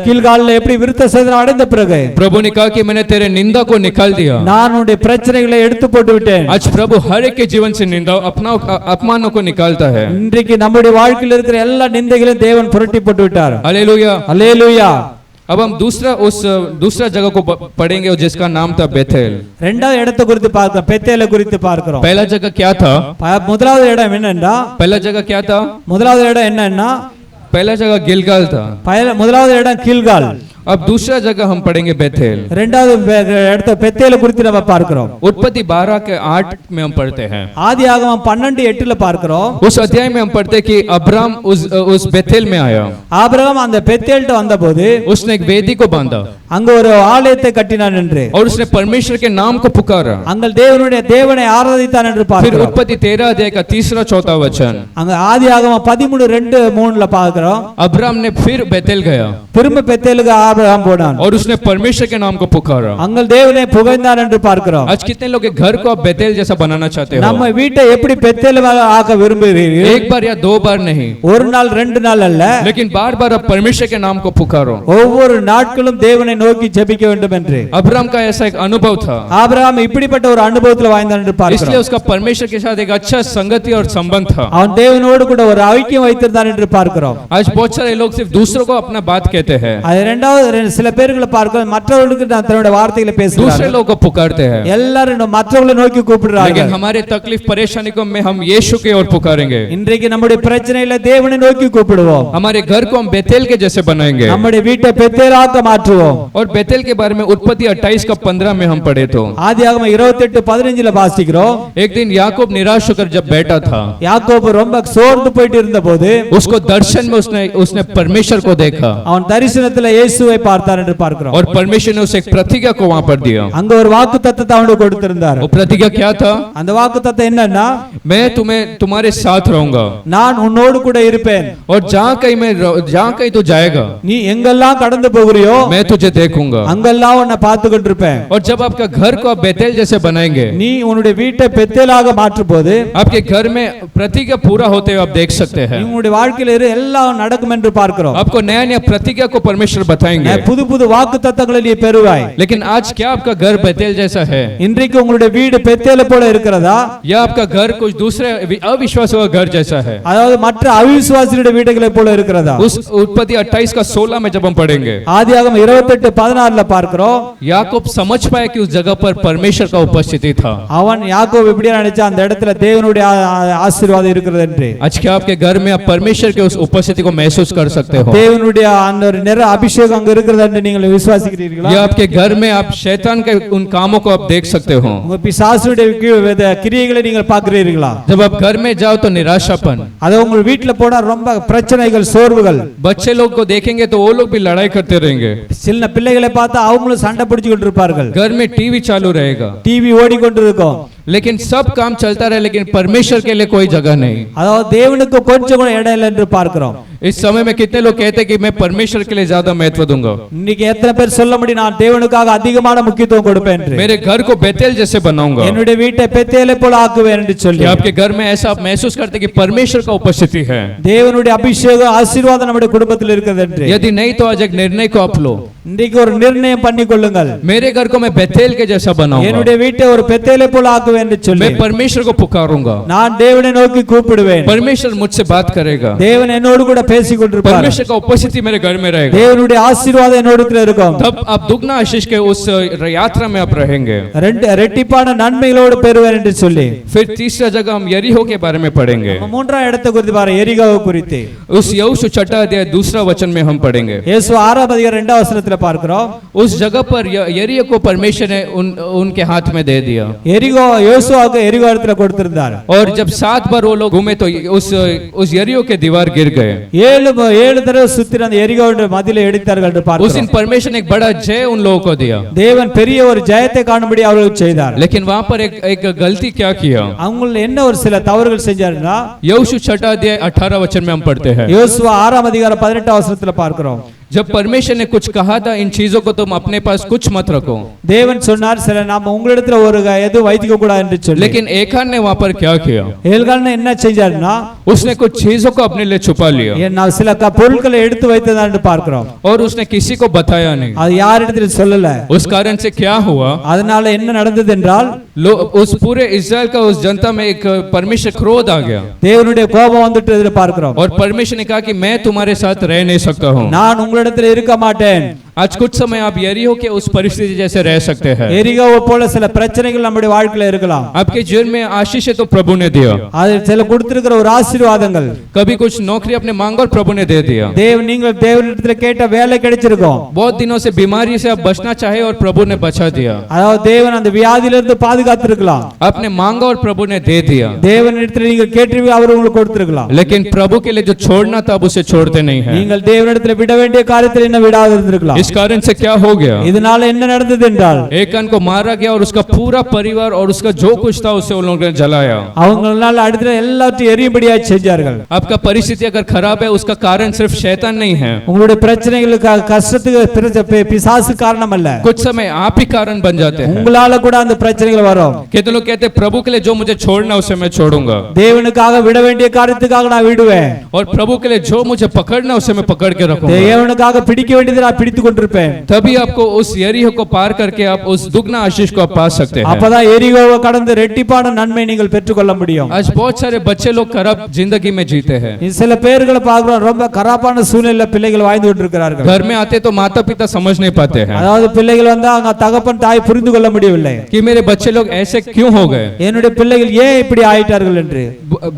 கீழ்காலில் எப்படி விருத்த சேதனம் அடைந்த பிறகு प्रभु ने कहा कि मैंने तेरे निंदा को निकाल दिया. நான் உன்னுடைய பிரச்சனைகளை எடுத்து போட்டு விட்டேன். आज प्रभु हर एक के जीवन से निंदा अपमानों को निकालता है. இன்றைக்கு நம்முடைய வாழ்க்கையில் இருக்கிற எல்லா நிந்தைகளையும் தேவன் புரட்டி போட்டு விட்டார். हालेलुया. அல்லேலூயா. अब हम दूसरा जगह को पढ़ेंगे जिसका नाम था बेथेल. இரண்டாவது இடத்தை குறித்து பார்க்கிறோம், பெத்தேலை குறித்து பார்க்கிறோம். पहला जगह क्या था முதலாவது இடம் என்னன்னா पहला जगह क्या था முதலாவது இடம் என்னன்னா पहला जगह गिलगाल था. முதலாவது இடம் கீழ்கால். अब दूसरा जगह हम पढ़ेंगे बेथेल. இரண்டாவது இடத்தை பெத்தேலை குறித்து நம்ம பார்க்கிறோம். उत्पत्ति 12 के 8 में हम पढ़ते हैं. ஆதியாகமம் 12:8ல பார்க்கிறோம். उस अध्याय में हम पढ़ते हैं कि अब्राम उस बेथेल में आया. ஆபிரகாம் அந்த பெத்தேல்ட்ட வந்தபோது उसने एक वेदी को बांधा அங்க ஒரு ஆலயத்தை கட்டினான் என்று. और उसने परमेश्वर के नाम को पुकारा. அங்க தேவனை ஆராதித்தான் என்று फिर பார்க்கிறோம். उत्पत्ति 13 अध्याय का 3-4 वचन அங்க ஆதியாகமம் 13:2-3ல பார்க்கிறோம். अब्राम ने फिर बेथेल गया திரும்ப பெத்தேலுக்கு ஆபிரகாம் போனான். और उसने परमेश्वर के नाम को पुकारा. அங்க தேவனை புகழ்ந்தான் என்று பார்க்கிறோம். आज कितने लोग घर को आप बेथेल जैसा बनाना चाहते हो? நம்ம வீட்டை எப்படி பெத்தேலுமாக ஆக்க விரும்புகிறீர்கள்? एक बार या 2 बार नहीं ஒரு நாள் 2 நாள் அல்ல, लेकिन बार बार आप परमेश्वर के नाम को पुकारो. ஒவ்வொரு நாட்களும் தேவனை நோக்கி ஜெபிக்க வேண்டும் என்று. अब्राम का ऐसा एक अनुभव था, ஆபிரகாம் இப்படிப்பட்ட ஒரு அனுபவத்தில் வாழ்ந்தான் என்று इसलिए பார்க்கிறோம். उसका परमेश्वर के साथ एक अच्छा संगति और संबंध था. அவன் தேவனோடு கூட ஒரு ஐக்கியம் வைத்திருந்தான் என்று பார்க்கிறோம். आज बहुत सारे लोग सिर्फ दूसरों को अपना बात कहते हैं, அது இரண்டாவது சில பேர்களை பார்க்க மற்றவர்களுக்கு தன்னுடைய வார்த்தைகளை दूसरे பேசுகிறார்கள் लोगों को पुकारते हैं, எல்லாரும் மற்றவர்களை நோக்கி लेकिन கூப்பிடுறார்கள் हमारे तकलीफ परेशानी को में हम यीशु की ओर पुकारेंगे। இன்றைக்கு நம்முடைய பிரச்சனையில தேவனை நோக்கி கூப்பிடுவோம் हमारे घर को हम बेतेल के जैसे बनाएंगे। நம்முடைய வீட்டை பெத்தேலாக்க மாற்றுவோம் और बेतेल के बारे में उत्पत्ति 28:15 में हम पढ़े तो ஆதியாகமம் 28:15 வாசிக்கிறோம் एक दिन याकूब निराश होकर जब बैठा था, யாக்கோபு ரொம்ப சோர்ந்து போயிட்டு இருந்தபோது उसको दर्शन में उसने परमेश्वर को देखा அவன் தரிசனத்துல இயேசுவை பார்த்தார் என்று பார்க்கிறோம் और परमेश्वर ने उसे एक प्रतिज्ञा को वहां पर दिया। அங்க ஒரு வாக்குத்தத்தத்தை அவனுக்கு கொடுத்திருந்தார் वो प्रतिज्ञा क्या था? அந்த வாக்குத்தத்தம் என்னன்னா मैं तुम्हारे साथ रहूंगा நான் உன்னோடு கூட இருப்பேன் और जहां कहीं तू जाएगा நீ எங்கெல்லாம் கடந்து போகிறியோ मैं तुझे देखूंगा। அங்கெல்லாம் உன்னை பார்த்துக்கிட்டு இருப்பேன் और जब आपका घर को आप बेतेल जैसे बनाएंगे, நீ உன்னுடைய வீட்டை பெத்தேலாக மாற்றும் போது आपके घर में प्रतिज्ञा पूरा होते हुए आप देख सकते हैं। உன்னுடைய வாழ்க்கையில எல்லாம் நடக்கும் என்று பார்க்கிறோம் आपको नया नया प्रतिज्ञा को परमेश्वर बताएंगे। புது புது வாக்குத்தத்தங்களை நீ பெறுவாய் लेकिन आज क्या आपका घर बेतेल जैसा है, இன்றைக்கு உங்களுடைய வீடு பெத்தேல போல இருக்கிறதா या आपका घर कुछ दूसरे अविश्वासियों का घर जैसा है? அதாவது மற்ற அவிசுவாசிகளுடைய வீடுகளை போல இருக்கிறதா? उस उत्पत्ति 28:16 में जब हम पढ़ेंगे, ஆதியாகமம் 28:16 பார்க்கிறோம் याकूब समझ पाया कि उस जगह पर परमेश्वर का उपस्थिति था। அவன் யாக்கோபு எப்படி நினைச்சா அந்த இடத்துல தேவனுடைய ஆசீர்வாதம் இருக்கிறது என்று। आज क्या आपके घर में आप परमेश्वर के उस उपस्थिति को महसूस कर सकते हो? தேவனுடைய அந்த ஒரு நிற அபிஷேகம் அங்க இருக்கிறது என்று நீங்கள் விசுவாசிக்கிறீர்களா? या आपके घर में आप शैतान के उन कामों को आप देख सकते हो? உங்க பிசாசுடைய கிரியைகளை நீங்கள் பார்க்கிறீர்களா? जब आप घर में जाओ तो निराशापन, அது உங்க வீட்ல போனா ரொம்ப பிரச்சனைகள் சோர்வுகள்। बच्चे लोग को देखेंगे तो वो लोग भी लड़ाई करते रहेंगे। சின்ன பிள்ளைகளை பார்த்தா அவங்களும் சண்டை பிடிச்சுக்கிட்டு இருப்பார்கள்। घर में टीवी चालू रहेगा, டிவி ஓடிக்கொண்டிருக்கும், लेकिन सब काम चलता रहे, लेकिन परमेश्वर के लिए कोई जगह नहीं। அதாவது தேவனுக்கு கொஞ்சம் கூட இடம் இல்லை என்று பார்க்கிறோம்। इस समय में कितने लोग कहते हैं कि मैं परमेश्वर के लिए ज्यादा महत्व दूंगा, இன்னைக்கு எத்தனை பேர் சொல்ல முடியும் நான் தேவனுக்காக அதிகமான முக்கியத்துவம் கொடுப்பேன் என்று? मेरे घर को बेतेल जैसे बनाऊंगा। என்னுடைய வீட்டை பெத்தேலை போல ஆக்குவேன் என்று சொல்லி कि आपके घर में ऐसा आप महसूस करते हैं कि परमेश्वर का उपस्थिति है? தேவனுடைய அபிஷேகம் ஆசீர்வாதம் நம்முடைய குடும்பத்தில் இருக்கிறது என்று। यदि नहीं तो आज एक निर्णय को आप लो, இன்றைக்கு ஒரு நிர்ணயம் பண்ணிக்கொள்ளுங்கள், मेरे घर को मैं बेतेल के जैसा बनाऊंगा, என்னுடைய வீட்டை ஒரு பெத்தேலை போல ஆக்குவேன் என்று சொல்லி मैं परमेश्वर को पुकारूंगा, நான் தேவனை நோக்கி கூப்பிடுவேன், परमेश्वर मुझसे बात करेगा, தேவன் என்னோடு கூட பேசிக் கொண்டிருப்பார், परमेश्वर का उपस्थिति मेरे घर में रहेगा। தேவனுடைய ஆசீர்வாதம் என்னோடு கூட இருக்கும், तब आप दुगना आशीष के उस यात्रा में आप रहेंगे। ரெட்டிப்பான நன்மைகளோடு பெறுவேன் என்று சொல்லி फिर तीसरा जगह हम यरीहो के बारे में पढ़ेंगे। மூன்றாம் இடத்தை குறித்து பாருங்க, எரிகோவை குறித்து उस यहोशू 6 अध्याय 2 वचन में हम पढ़ेंगे। இயேசு 6 அதிகாரம் 2 வசனத்துல பார்க்கிறோம், उस जगह पर यरीहो को परमेश्वर ने उनके हाथ में दे दिया। எரிகோ யோசுவாவுக்கு எரிகோ இடத்துல கொடுத்திருந்தார்। और जब 7 बार वो लोग घूमे तो उस यरीहो के दीवार गिर गए। 7 தடவை சுத்தி அந்த எரிகோவுடைய மதிலை இடித்தார்கள் என்று उस பார்க்கிறோம்। दिन परमेश्वर ने एक बड़ा जय उन लोगों को दिया, தேவன் பெரிய ஒரு ஜெயத்தை காணும்படி அவர்களுக்கு செய்தார்। लेकिन वहां पर एक गलती क्या किया? அவங்க என்ன ஒரு சில தவறுகள் செஞ்சாருன்னா, यहोशू 6 अध्याय 18 वचन में हम पढ़ते हैं, யோசுவா 6 அதிகாரம் 18 வசனத்துல பார்க்கிறோம், जब परमेश्वर ने कुछ कहा था, इन चीजों को तुम अपने पास कुछ मत रखो, தேவன் சொன்னார் சில நாம உங்களிடத்துல ஒரு எது வைத்துக்க கூடாது என்று சொல்லி। लेकिन एखान ने वहां पर क्या किया? ஏல்கான் என்ன செஞ்சாருன்னா, उसने कुछ चीजों को अपने लिए छुपा लिया நான் சில பொருட்களை எடுத்து வைத்ததான் என்று பார்க்கிறோம், और उसने किसी को बताया नहीं। அது யாரிடத்துல சொல்லல। उस कारण से क्या हुआ? அதனால என்ன நடந்தது என்றால், उस पूरे इस्राएल का उस जनता में एक परमेश्वर क्रोध आ गया, தேவனுடைய கோபம் வந்துட்டு இதுல பார்க்கிறோம்। और परमेश्वर ने कहा कि मैं तुम्हारे साथ रह नहीं सकता हूँ। நான் உங்களிடத்துல இருக்க மாட்டேன்। आज कुछ समय आप यरीहो के उस परिस्थिति जैसे रह सकते हैं। எரிகோவை போல சில பிரச்சனைகள் நம்முடைய வாழ்க்கையில இருக்கலாம்। आपके जीवन में आशीष तो प्रभु ने दिया, அது சில கொடுத்திருக்கிற ஒரு ஆசீர்வாதங்கள், कभी कुछ नौकरी अपने मांगा और प्रभु ने दे दिया। நீங்கள் தேவனிடத்துல கேட்ட வேலை கிடைச்சிருக்கும், बहुत दिनों से बीमारी से आप बचना चाहे और प्रभु ने बचा दिया। அதாவது தேவன் அந்த வியாதியிலிருந்து பாதுகாத்திருக்கலாம், आपने मांगा और प्रभु ने दे दिया, தேவனிடத்துல நீங்கள் கேட்டீங்க அவர் உங்களுக்கு கொடுத்திருக்கலாம்। लेकिन प्रभु के लिए जो छोड़ना था अब उसे छोड़ते नहीं है। நீங்கள் தேவனிடத்துல விட வேண்டிய காரியத்தில் என்ன விடாது இருந்திருக்கலாம்। इस कारण से क्या हो गया? இதனால என்ன நடந்தது என்றால், एकान को मारा गया और उसका पूरा परिवार और उसका जो कुछ था उसे उन लोगों ने जलाया। அவங்களால அடுத்த எல்லாத்தையும் எரியும்படியா செஞ்சார்கள்। आपका परिस्थिति अगर खराब है उसका कारण सिर्फ शैतान नहीं है, உங்களுடைய பிரச்சனைகளுக்கு கஷ்டத்துக்கு பிசாசு காரணம் அல்ல, कुछ समय आप ही कारण बन जाते हैं। உங்களால கூட அந்த பிரச்சனைகள் வரும்। कितने लोग कहते हैं प्रभु के लिए जो मुझे छोड़ना उसे मैं छोड़ूंगा, தேவனுக்காக விட வேண்டிய காரியத்துக்காக நான் விடுவேன், और प्रभु के लिए जो मुझे पकड़ना उसे मैं पकड़ के रखूंगा। தேவனுக்காக பிடிக்க வேண்டியதை நான் பிடித்துக் கொண்டிருப்பேன். तभी आपको उस यरीहो को पार करके आप उस दुगना आशीष को आप पा सकते हैं। அப்பதான் எரிகோவை கடந்து ரெட்டிப்பான நன்மை நீங்கள் பெற்றுக்கொள்ள முடியும். आज बहुत सारे बच्चे लोग खराब जिंदगी में जीते हैं। சில பேர்களை பார்க்கிறோம், ரொம்ப கராப்பான சூழ்நிலையில பிள்ளைகள் வாழ்ந்து கொண்டிருக்கிறார்கள். घर में आते तो माता पिता समझ नहीं पाते हैं அதாவது பிள்ளைகள் வந்தா அவங்க தகப்பன் தாய் புரிந்து கொள்ள முடியவில்லை. कि मेरे बच्चे लोग ऐसे क्यों हो गए। என்னுடைய பிள்ளைகள் ஏன் இப்படி ஆயிட்டார்கள் என்று.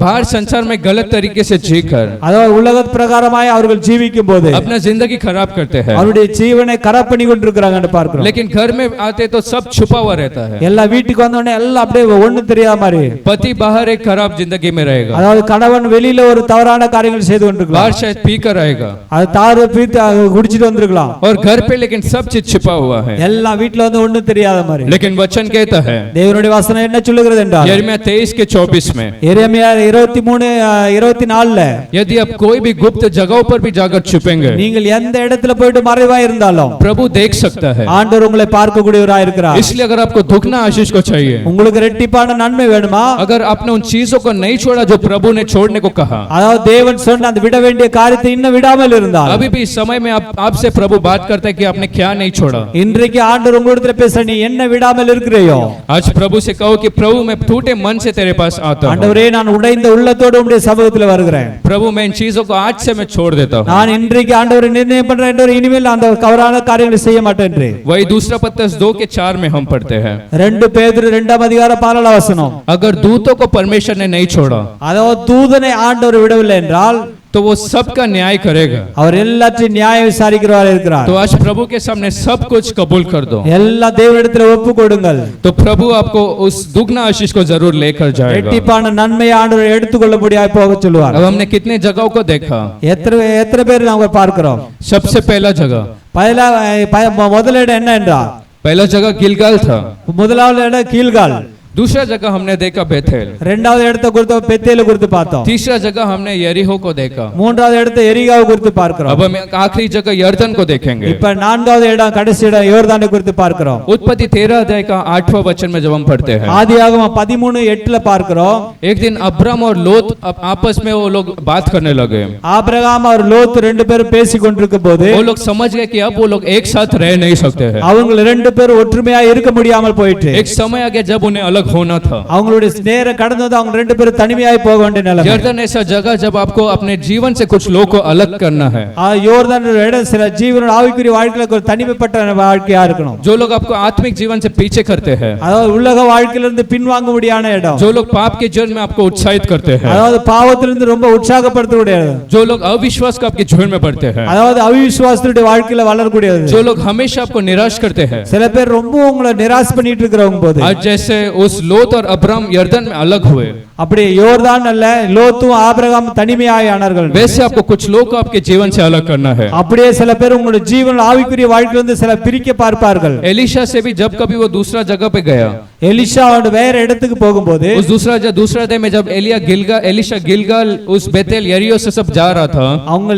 बाहर संसार में गलत तरीके से जीकर அதாவது உலக பிரகாரமாய் அவர்கள் ஜீவிக்கும் போது अपना जिंदगी खराब करते हैं, அவருடைய ஜீவனை கராப் பண்ணி கொண்டிருக்கிறாங்க என்று பார்க்கிறோம். लेकिन घर में आते तो सब छुपा हुआ रहता है। எல்லா வீட்டுக்கு வந்த உடனே எல்லாம் அப்படியே ஒண்ணு தெரியாத மாதிரி. पति बाहर एक खराब जिंदगी में रहेगा, அதாவது கணவன் வெளியில ஒரு தவறான காரியங்கள் செய்து கொண்டிருக்கலாம். बाहर शायद पी कर आएगा அது தாறு பீத்து குடிச்சிட்டு வந்திருக்கலாம். और घर पे लेकिन सब चीज छिपा हुआ है। எல்லாம் வீட்டுல வந்து ஒண்ணு தெரியாத மாதிரி. लेकिन वचन कहता है தேவனுடைய வசனம் என்ன சொல்லுகிறது என்றால் यिर्मयाह 23 के 24 में, எரேமியா 23:24 यदि आप कोई भी गुप्त जगहों पर भी जाकर छुपेंगे நீங்கள் எந்த இடத்துல போயிட்டு மறைவா இருந்தாலும் प्रभु देख सकता है। ஆண்டவர் உங்களை பார்க்கக்கூடியவராய் இருக்கிறார். इसलिए अगर आपको दुगना आशीष को चाहिए, உங்களுக்கு ரெட்டிப்பான நன்மை வேணுமா, अगर आपने उन चीजों को नहीं छोड़ा जो प्रभु ने छोड़ने को कहा, அதாவது தேவன் சொன்ன அந்த விட வேண்டிய காரியத்தை இன்னும் விடாமல் இருந்தால், अभी भी इस समय में आपसे प्रभु बात करता है कि आपने क्या नहीं छोड़ा। இன்றைக்கு ஆண்டவர் உங்களிடத்துல பேச, நீ என்ன விடாமல் இருக்கிறையோ, आज प्रभु से कहो कि प्रभु मैं टूटे मन से तेरे पास आता हूं। ஆண்டவரே நான் உடைந்த உள்ளத்தோடு உம்முடைய சமூகத்துல வருகிறேன். प्रभु मैं इन चीजों को आज से मैं छोड़ देता हूं। நான் இன்றைக்கு ஆண்டவரை நிர்ணயம் பண்றேன் என்றவர், இனிமேல் அந்த தவறான காரியங்களை செய்ய மாட்டேன் என்று. वही दूसरा पत्रस 2:4 में हम पढ़ते हैं, 2 பேதுரு 2:4 வசனம். अगर दूतों को परमेश्वर ने नहीं छोड़ा அதாவது தூதனை ஆண்டவர் விடவில்லை என்றால் तो वो सबका न्याय करेगा। அவர் எல்லாத்தையும் நியாயம் விசாரிக்கிறவர் இருக்கிறார். तो आज प्रभु के सामने सब कुछ कबूल कर दो, எல்லா தேவனிடத்தில் ஒப்பு கொடுங்கள். तो प्रभु आपको उस दुगना आशीष को जरूर लेकर जाएगा। ரெட்டிப்பான நன்மையை ஆண்டவர் எடுத்துக்கொள்ள முடியாது போக சொல்லுவார். अब हमने कितने जगहों को देखा। எத்தனை பேர் நாம பார்க்கிறோம். सबसे पहला जगह, முதல் இடம் என்ன என்றால் पहला जगह गिलगाल था, முதலாவது இடம் கீழ்கால். दूसरा जगह हमने देखा बेथेल, இரண்டாவது இடத்தை குறித்து பெத்தேல குறித்து பார்த்தோம். तीसरा जगह हमने यरीहो को देखा, மூன்றாவது இடத்தை எரிகாவை குறித்து பார்க்கிறோம். अब हम एक आखिरी जगह यर्दन को देखेंगे। இப்ப நான்காவது இடம் கடைசி இடம் யோர்தானை குறித்து பார்க்கிறோம். उत्पत्ति 13 अध्याय का 8वां वचन में जब हम पढ़ते हैं, ஆதியாகமம் 13:8 பார்க்கிறோம். एक दिन अब्राम और लोत आपस में वो लोग बात करने लगे। ஆபிரகாம் और லோத் ரெண்டு பேரும் பேசிக் கொண்டிருக்கும் போது वो लोग समझ गए कि अब वो लोग एक साथ रह नहीं सकते हैं। அவங்க ரெண்டு பேரும் ஒற்றுமையா இருக்க முடியாமல் போயிட்டு एक समय आ गया जब उन्हें अलग होना था। அவங்களுடைய நேரம் கடந்து வந்து அவங்க ரெண்டு பேரும் தனிமையாய் போக வேண்டிய நிலைமை. यर्दन ऐसा जगह जब आपको अपने जीवन से कुछ लोगों को अलग करना है। யோர்தான் இடம் சில ஜீவனோட ஆவிக்குரிய வாழ்க்கையில ஒரு தனிமைப்பட்ட வாழ்க்கையா இருக்கணும். जो लोग आपको आत्मिक जीवन से पीछे करते हैं, அதாவது உலக வாழ்க்கையிலிருந்து பின்வாங்க முடியாத இடம். जो लोग पाप के जीवन में आपको उत्साहित करते हैं, அதாவது பாவத்திலிருந்து ரொம்ப உற்சாகப்படுத்தக்கூடியது. जो लोग अविश्वास को आपके जीवन में बढ़ते हैं, அதாவது அவிசுவாசத்துடைய வாழ்க்கையில வளரக்கூடியது. जो लोग हमेशा आपको निराश करते हैं। சில பேர் ரொம்ப உங்களை நிராश பண்ணிட்டு இருக்கிறவங்க போது आज जैसे उस लोत और अब्राम यर्दन में अलग हुए, அப்படி யோர்தான் அல்ல லோத்தும் ஆபிரகாம் தனிமையாய் ஆனார்கள். वैसे आपको कुछ लोग को आपके जीवन से अलग करना है। அப்படியே சில பேர் உங்களுடைய ஜீவன் ஆவிக்குரிய வாழ்க்கையிலிருந்து சில பிரிக்க பார்ப்பார்கள். एलिशा से भी जब कभी वो दूसरा जगह पे गया, எலிஷா வேற இடத்துக்கு போகும்போது उस दूसरा दिन में जब एलिशा गिलगाल उस बेतेल यरीहो से सब जा रहा था, அவங்க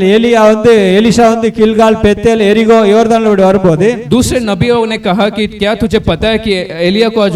எலிஷா கில்கால் பெத்தேல் எரிகோ யோர்தான்ல வரும்போது दूसरे नबियों ने कहा कि क्या तुझे पता है कि एलिया को आज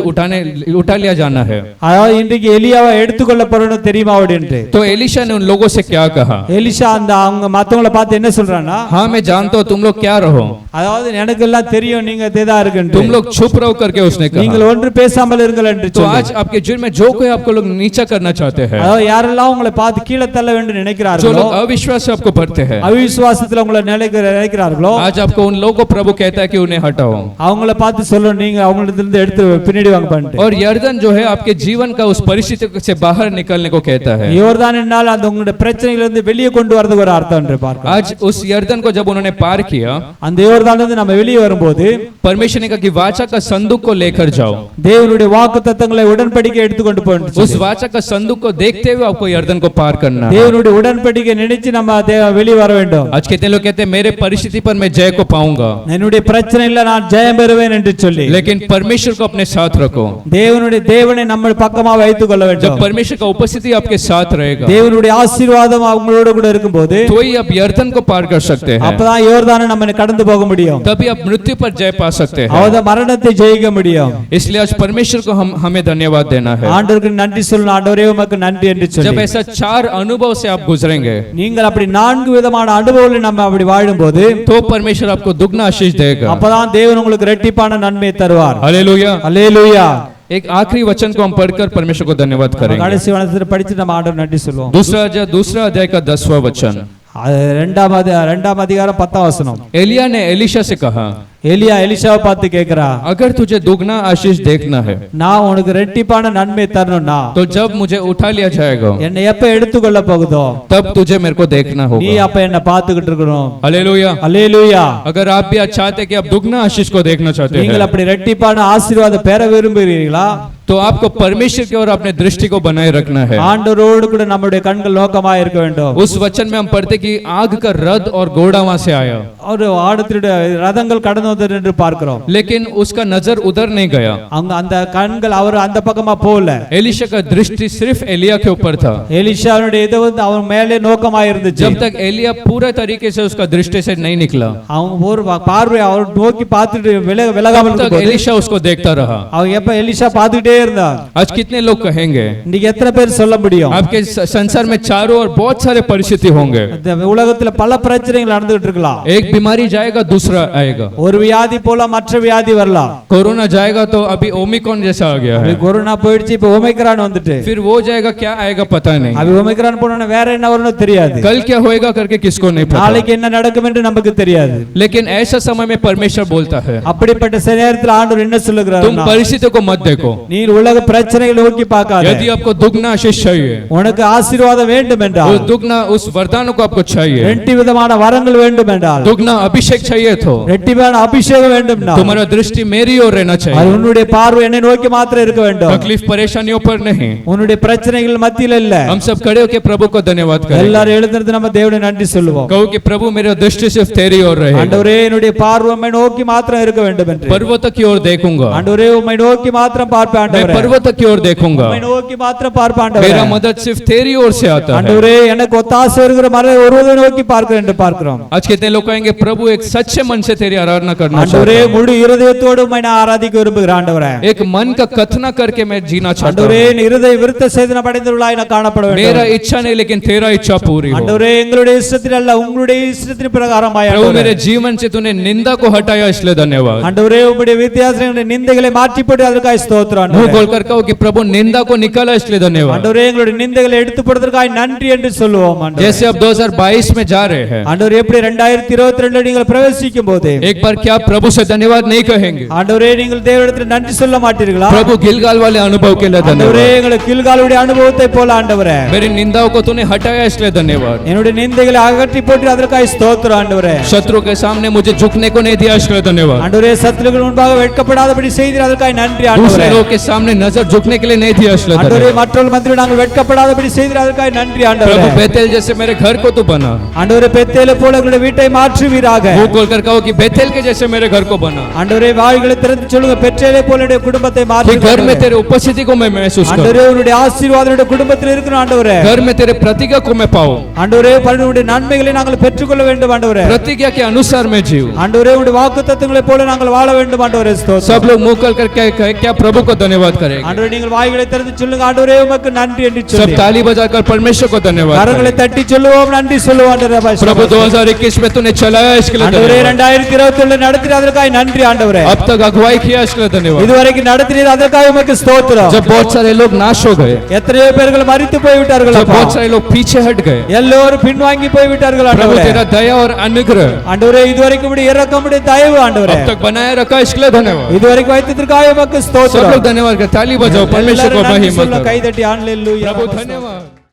उठा लिया जाना है। அதாவது இன்றைக்கு எலியாவை எடுத்துக்கொள்ள போறோம்னு தெரியுமா அப்படின்ட்டு. तो एलिशा ने उन लोगों से क्या कहा, எலிஷா அவங்க மத்தவங்கள பார்த்து என்ன சொல்றானா, हाँ मैं जानता हूँ तुम लोग क्या रहो, அதாவது எனக்கு எல்லாம் தெரியும் நீங்க தேதா இருக்குன்னு, तुम लोग चुप रहो करके उसने நீங்கள் कहा। ஒன்று பேசாமல் இருங்கள் என்று तो சொல்லி. आज आपके जीवन में जो कोई आपको लोग नीचा करना चाहते हैं, அதாவது யாரெல்லாம் உங்களை பார்த்து கீழே தள்ள வேண்டும் जो நினைக்கிறார்களோ, लोग अविश्वास से आपको भरते हैं, அவிசுவாசத்துல உங்களை நினைக்கிறார்களோ, आज आपको उन लोगों को प्रभु कहता है कि उन्हें हटाओ। அவங்கள பார்த்து சொல்லணும் நீங்க அவங்களிடத்துல எடுத்து பின்னாடி வாங்க பண்ணிட்டு. और यर्दन जो है आपके जीवन का उस परिस्थिति से बाहर निकलने को कहता है। யோர்தான் என்றால் அந்த உங்களுடைய பிரச்சனையிலிருந்து வெளியே கொண்டு வரதுக்கு ஒரு அர்த்தம் என்று பார்க்கிறோம். आज उस यर्दन को जब उन्होंने पार किया, அந்த யோர்தானிலிருந்து நம்ம வெளியே வரும்போது परमेश्वर ने कहा कि वाचा का संदूक को लेकर जाओ। தேவனுடைய வாக்குத்தத்தங்களை உடன்படிக்கை எடுத்துக்கொண்டு போகணும். उस वाचा का संदूक को देखते हुए आपको यर्दन को पार करना है। தேவனுடைய உடன்படிக்கை நினைச்சு நம்ம வெளியே வர வேண்டும். आज कितने लोग कहते हैं मेरे परिस्थिति पर मैं जय को पाऊंगा, என்னுடைய பிரச்சனையில நான் ஜெயம் பெறுவேன் என்று சொல்லி, लेकिन परमेश्वर को अपने साथ रखो। தேவனை நம்ம பக்கமா வைத்துக் கொள்ள வேண்டும். जब परमेश्वर का उपस्थिति आपके साथ रहेगा, தேவனுடைய ஆசீர்வாதம் அவங்களோட கூட இருக்கும்போது तो ही आप यर्दन को पार कर सकते हैं, அப்பதான் யோர்தானை நம்ம கடந்து போக முடியும். तभी आप मृत्यु पर जय पा सकते हैं। அவத மரணத்தை ஜெயிக்க முடியும். इसलिए आज परमेश्वर परमेश्वर को हमें धन्यवाद देना है। ஆண்டவருக்கு நன்றி சொல்லணும். ஆண்டவரே உமக்கு நன்றி என்று जब சொல்லி ऐसा 4 अनुभव से आप गुजरेंगे நீங்கள் அப்படி 4 விதமான அனுபவங்களை நம்ம அப்படி வாழும்போது तो परमेश्वर आपको दुगना आशीष देगा। அப்பதான் தேவன் உங்களுக்கு இரட்டிப்பான நன்மை தருவார். हालेलुया। அல்லேலூயா. एक आखिरी वचन को हम पढ़कर परमेश्वर को धन्यवाद करेंगे। கடைசி வசனத்தை படிச்சு நம்ம ஆண்டவருக்கு நன்றி சொல்லுவோம். दूसरा अध्याय का 10वां वचन। இரண்டாம் அதிகாரம் 10ஆம் வசனம். एलिया ने एलिशा से कहा, எலியா எலிஷாவை பார்த்து கேக்குறா, अगर तुझे दुगना आशीष देखना है நான் உனக்கு இரட்டிப்பான நன்மை தரணும்னா तो जब मुझे उठा लिया जाएगा என்னை எப்ப எடுத்துக்கொள்ள போகுதோ तब तुझे मेरे को देखना நீ होगा। அப்ப என்ன பார்த்துக்கிட்டு இருக்கணும். हालेलुया। அல்லேலூயா. अगर आप भी चाहते हैं कि आप दुगना आशीष को देखना चाहते நீங்கள் हैं அப்படி இரட்டிப்பான ஆசீர்வாதம் பெற விரும்புகிறீர்களா? तो आपको परमेश्वर की ओर अपने दृष्टि को बनाए रखना है। ஆண்டவரோடு கூட நம்முடைய கண்கள் நோக்கமாக இருக்க வேண்டும். उस वचन में हम पढ़ते कि आग का रथ और घोड़ा वहां से आया, ஒரு ஆடத்தினுடைய ரதங்கள் கடந்து வந்தது என்று பார்க்கிறோம். लेकिन उसका नजर उधर नहीं गया। அங்க அந்த கண்கள் அவர் அந்த பக்கமா போகல. एलिशा का दृष्टि सिर्फ एलिया के ऊपर था। எலிஷாவுடைய இது வந்து அவன் மேலே நோக்கமாக இருந்துச்சு. जब तक एलिया पूरे तरीके से उसका दृष्टि से नहीं निकला அவன் ஒரு பார்வை அவர் நோக்கி பார்த்துட்டு விலகாமல் तब तक இருக்கும்போது एलिशा उसको देखता रहा। அவன் எப்ப எலிஷா பார்த்துட்டே இருந்தான். आज कितने लोग कहेंगे, இன்னைக்கு எத்தனை பேர் சொல்ல முடியும்? आपके संसार में चारों ओर बहुत सारे परिस्थिति होंगे, இந்த உலகத்துல பல பிரச்சனைகள் நடந்துட்டு இருக்கலாம். एक बीमारी जाएगा दूसरा आएगा, ஒரு வியாதி போல மற்ற வியாதி வரலாம். कोरोना जाएगा तो अभी ओमिक्रॉन जैसा आ गया है, கொரோனா போயிடுச்சு, இப்ப ஓமைக்ரான் வந்துட்டு फिर वो जाएगा क्या आएगा पता नहीं, அது ஓமைக்ரான் போனா வேற என்ன வரும்னு தெரியாது. कल क्या होएगा करके किसको नहीं पता, நாளைக்கு என்ன நடக்கும் என்று நமக்கு தெரியாது. लेकिन ऐसा समय में परमेश्वर बोलता है அப்படிப்பட்ட நேரத்தில் ஆண்டவர் என்ன சொல்லுகிறார்? तुम परिस्थितियों को मत देखो, நீ உலக பிரச்சனைகளை நோக்கி பார்க்காத. यदि आपको दुगना आशीष चाहिए, உனக்கு ஆசீர்வாதம் வேண்டும் वो என்றால், दुगना उस वरदानों को आपको चाहिए, ரெண்டு விதமான வரங்கள் வேண்டும் என்றால், दुगना अभिषेक चाहिए तो ரெட்டிப்பான அபிஷேகம் வேண்டும்னா तुम्हारा दृष्टि मेरी ओर रहना அது चाहिए, உன்னுடைய பார்வை என்னை நோக்கி மாத்திரம் இருக்க வேண்டும். तकलीफ परेशानियों पर नहीं। உன்னுடைய பிரச்சனைகள் மத்தியில் இல்ல. हम सब खड़े होकर प्रभु को धन्यवाद करें, எல்லாரும் எழுந்திருந்து நம்ம தேவனை நன்றி சொல்லுவோம். कहो कि प्रभु मेरा दृष्टि सिर्फ तेरी ओर रहे, ஆண்டவரே என்னுடைய பார்வை உம்மை நோக்கி மாத்திரம் இருக்க வேண்டும் என்று. पर्वतों की ओर देखूंगा, ஆண்டவரே உம்மை நோக்கி மாத்திரம் பார்ப்பேன். मैं ஆண்டவரே पर्वतों की ओर देखूंगा, உம்மை நோக்கி மாத்திரம் பார்ப்பேன். ஆண்டவரே मेरा मदद सिर्फ तेरी ओर से आता है। ஆண்டவரே எனக்கு ஒத்தாசை வருகிற மறை ஒருவரை நோக்கி பார்க்கிறேன் என்று பார்க்கிறோம். आज कितने लोग कहेंगे प्रभु एक सच्चे मन से तेरी आराधना करना ஆண்டவரே चाहता हूं, முழு இருதயத்தோடு உம்மை நான் ஆராதிக்க விரும்புகிறேன். ஆண்டவரே एक मन का कथना करके मैं जीना चाहता ஆண்டவரே हूं, என் இருதய விருத்த சேதன படைந்தவர்களாய் நான் காணப்பட मेरा வேண்டும். इच्छा नहीं लेकिन तेरा इच्छा पूरी हो। ஆண்டவரே எங்களுடைய இஷ்டத்தில் அல்ல உங்களுடைய இஷ்டத்தின் பிரகாரமாய் प्रभु ஆண்டவரே. मेरे जीवन से तूने निंदा को हटाया इसलिए धन्यवाद। ஆண்டவரே உம்முடைய வித்தியாசங்களுடைய நிந்தைகளை மாற்றி போட்டு அதற்காக ஸ்தோத்திரம். मुंह ஆண்டவரே खोलकर कहो कि प्रभु निंदा को निकाला इसलिए धन्यवाद। ஆண்டவரே எங்களுடைய நிந்தைகளை எடுத்து போடுவதற்காக நன்றி என்று சொல்லுவோம். ஆண்டவரே जैसे अब 2022 में जा रहे हैं, ஆண்டவரே எப்படி 2022 நீங்கள் பிரவேசிக்கும் போது एक बार क्या प्रभु से धन्यवाद नहीं कहेंगे? ஆண்டவரே நீங்கள் தேவனிடத்தில் நன்றி சொல்ல மாட்டீர்களா? प्रभु गिलगाल वाले अनुभव के लिए ஆண்டவரே धन्यवाद, எங்களுக்கு கில்காலுடைய அனுபவத்தை போல ஆண்டவரே मेरी निंदाओं को तूने हटाया इसलिए धन्यवाद, என்னுடைய நிந்தைகளை அகற்றி போட்டு அதற்காக ஸ்தோத்திரம். ஆண்டவரே शत्रु के सामने मुझे झुकने को नहीं दिया इसलिए धन्यवाद, ஆண்டவரே சத்துருக்கள் முன்பாக வெட்கப்படாதபடி செய்தீர் அதற்காக நன்றி. दूसरे ஆண்டவரே लोगों के सामने नजर झुकने के लिए नहीं दिया इसलिए ஆண்டவரே धन्यवाद। மற்றவர்கள் மத்தியில் நாங்கள் வெட்கப்படாதபடி செய்தீர் அதற்காக நன்றி. ஆண்டவரே प्रभु बेतेल जैसे मेरे घर को तू बना, ஆண்டவரே பெத்தேலை போல எங்களுடைய வீட்டை மாற்றுவீராக. मुंह खोलकर कहो कि बेतेल के जैसे मेरे घर को बना, ஆண்டவரே வாய்களை திறந்து சொல்லுங்க பெற்றேலை போல என்னுடைய குடும்பத்தை कि மாற்று. घर में तेरे उपस्थिति को मैं महसूस करूं, ஆண்டவரே உன்னுடைய ஆசீர்வாதம் என்னுடைய குடும்பத்தில் இருக்கணும். ஆண்டவரே घर में तेरे प्रतिज्ञा को मैं पाऊं, ஆண்டவரே பன்னுடைய நன்மைகளை நாங்கள் பெற்றுக்கொள்ள வேண்டும். ஆண்டவரே प्रतिज्ञा के अनुसार मैं जीऊं। ஆண்டவரே உன்னுடைய வாக்குத்தத்தங்களை போல நாங்கள் வாழ வேண்டும். ஆண்டவரே ஸ்தோத்திரம். सब लोग मुंह खोलकर क्या प्रभु को धन्यवाद करेंगे? ஆண்டவரே நீங்கள் வாய்களை திறந்து சொல்லுங்க ஆண்டவரே உமக்கு நன்றி என்று सब சொல்லி ताली बजाकर परमेश्वर को धन्यवाद கரங்களை करें। தட்டி சொல்லுவோம் நன்றி சொல்லுவோம். ஆண்டவரே प्रभु 2021 में तूने चलाया इसके लिए ஆண்டவரே धन्यवाद, 2021 நடத்தின அதற்காக நன்றி. ஆண்டவரே अब तक अगुवाई किया इसके लिए धन्यवाद। இதுவரைக்கும் நடத்தினீர் அதற்காக உமக்கு ஸ்தோத்திரம். जब बहुत सारे लोग नाश हो गए, எத்தனையோ பேர்கள் மரித்து போய் விட்டார்கள். जब बहुत सारे लोग पीछे हट गए, எல்லோரும் பின்வாங்கி போய் விட்டார்கள். प्रभु ஆண்டவரே तेरा दया और अनुग्रह ஆண்டவரே இதுவரைக்கும் உம்முடைய இரக்கம் உம்முடைய தயவு ஆண்டவரே अब तक बनाए रखा इसके लिए धन्यवाद। இதுவரைக்கும் வைத்ததற்காக உமக்கு सब ஸ்தோத்திரம். लोग धन्यवाद करें, ताली बजाओ, परमेश्वर को எல்லாரும் நன்றி महिमा சொல்ல करो। கைதட்டி ஹalleluya. प्रभु धन्यवाद।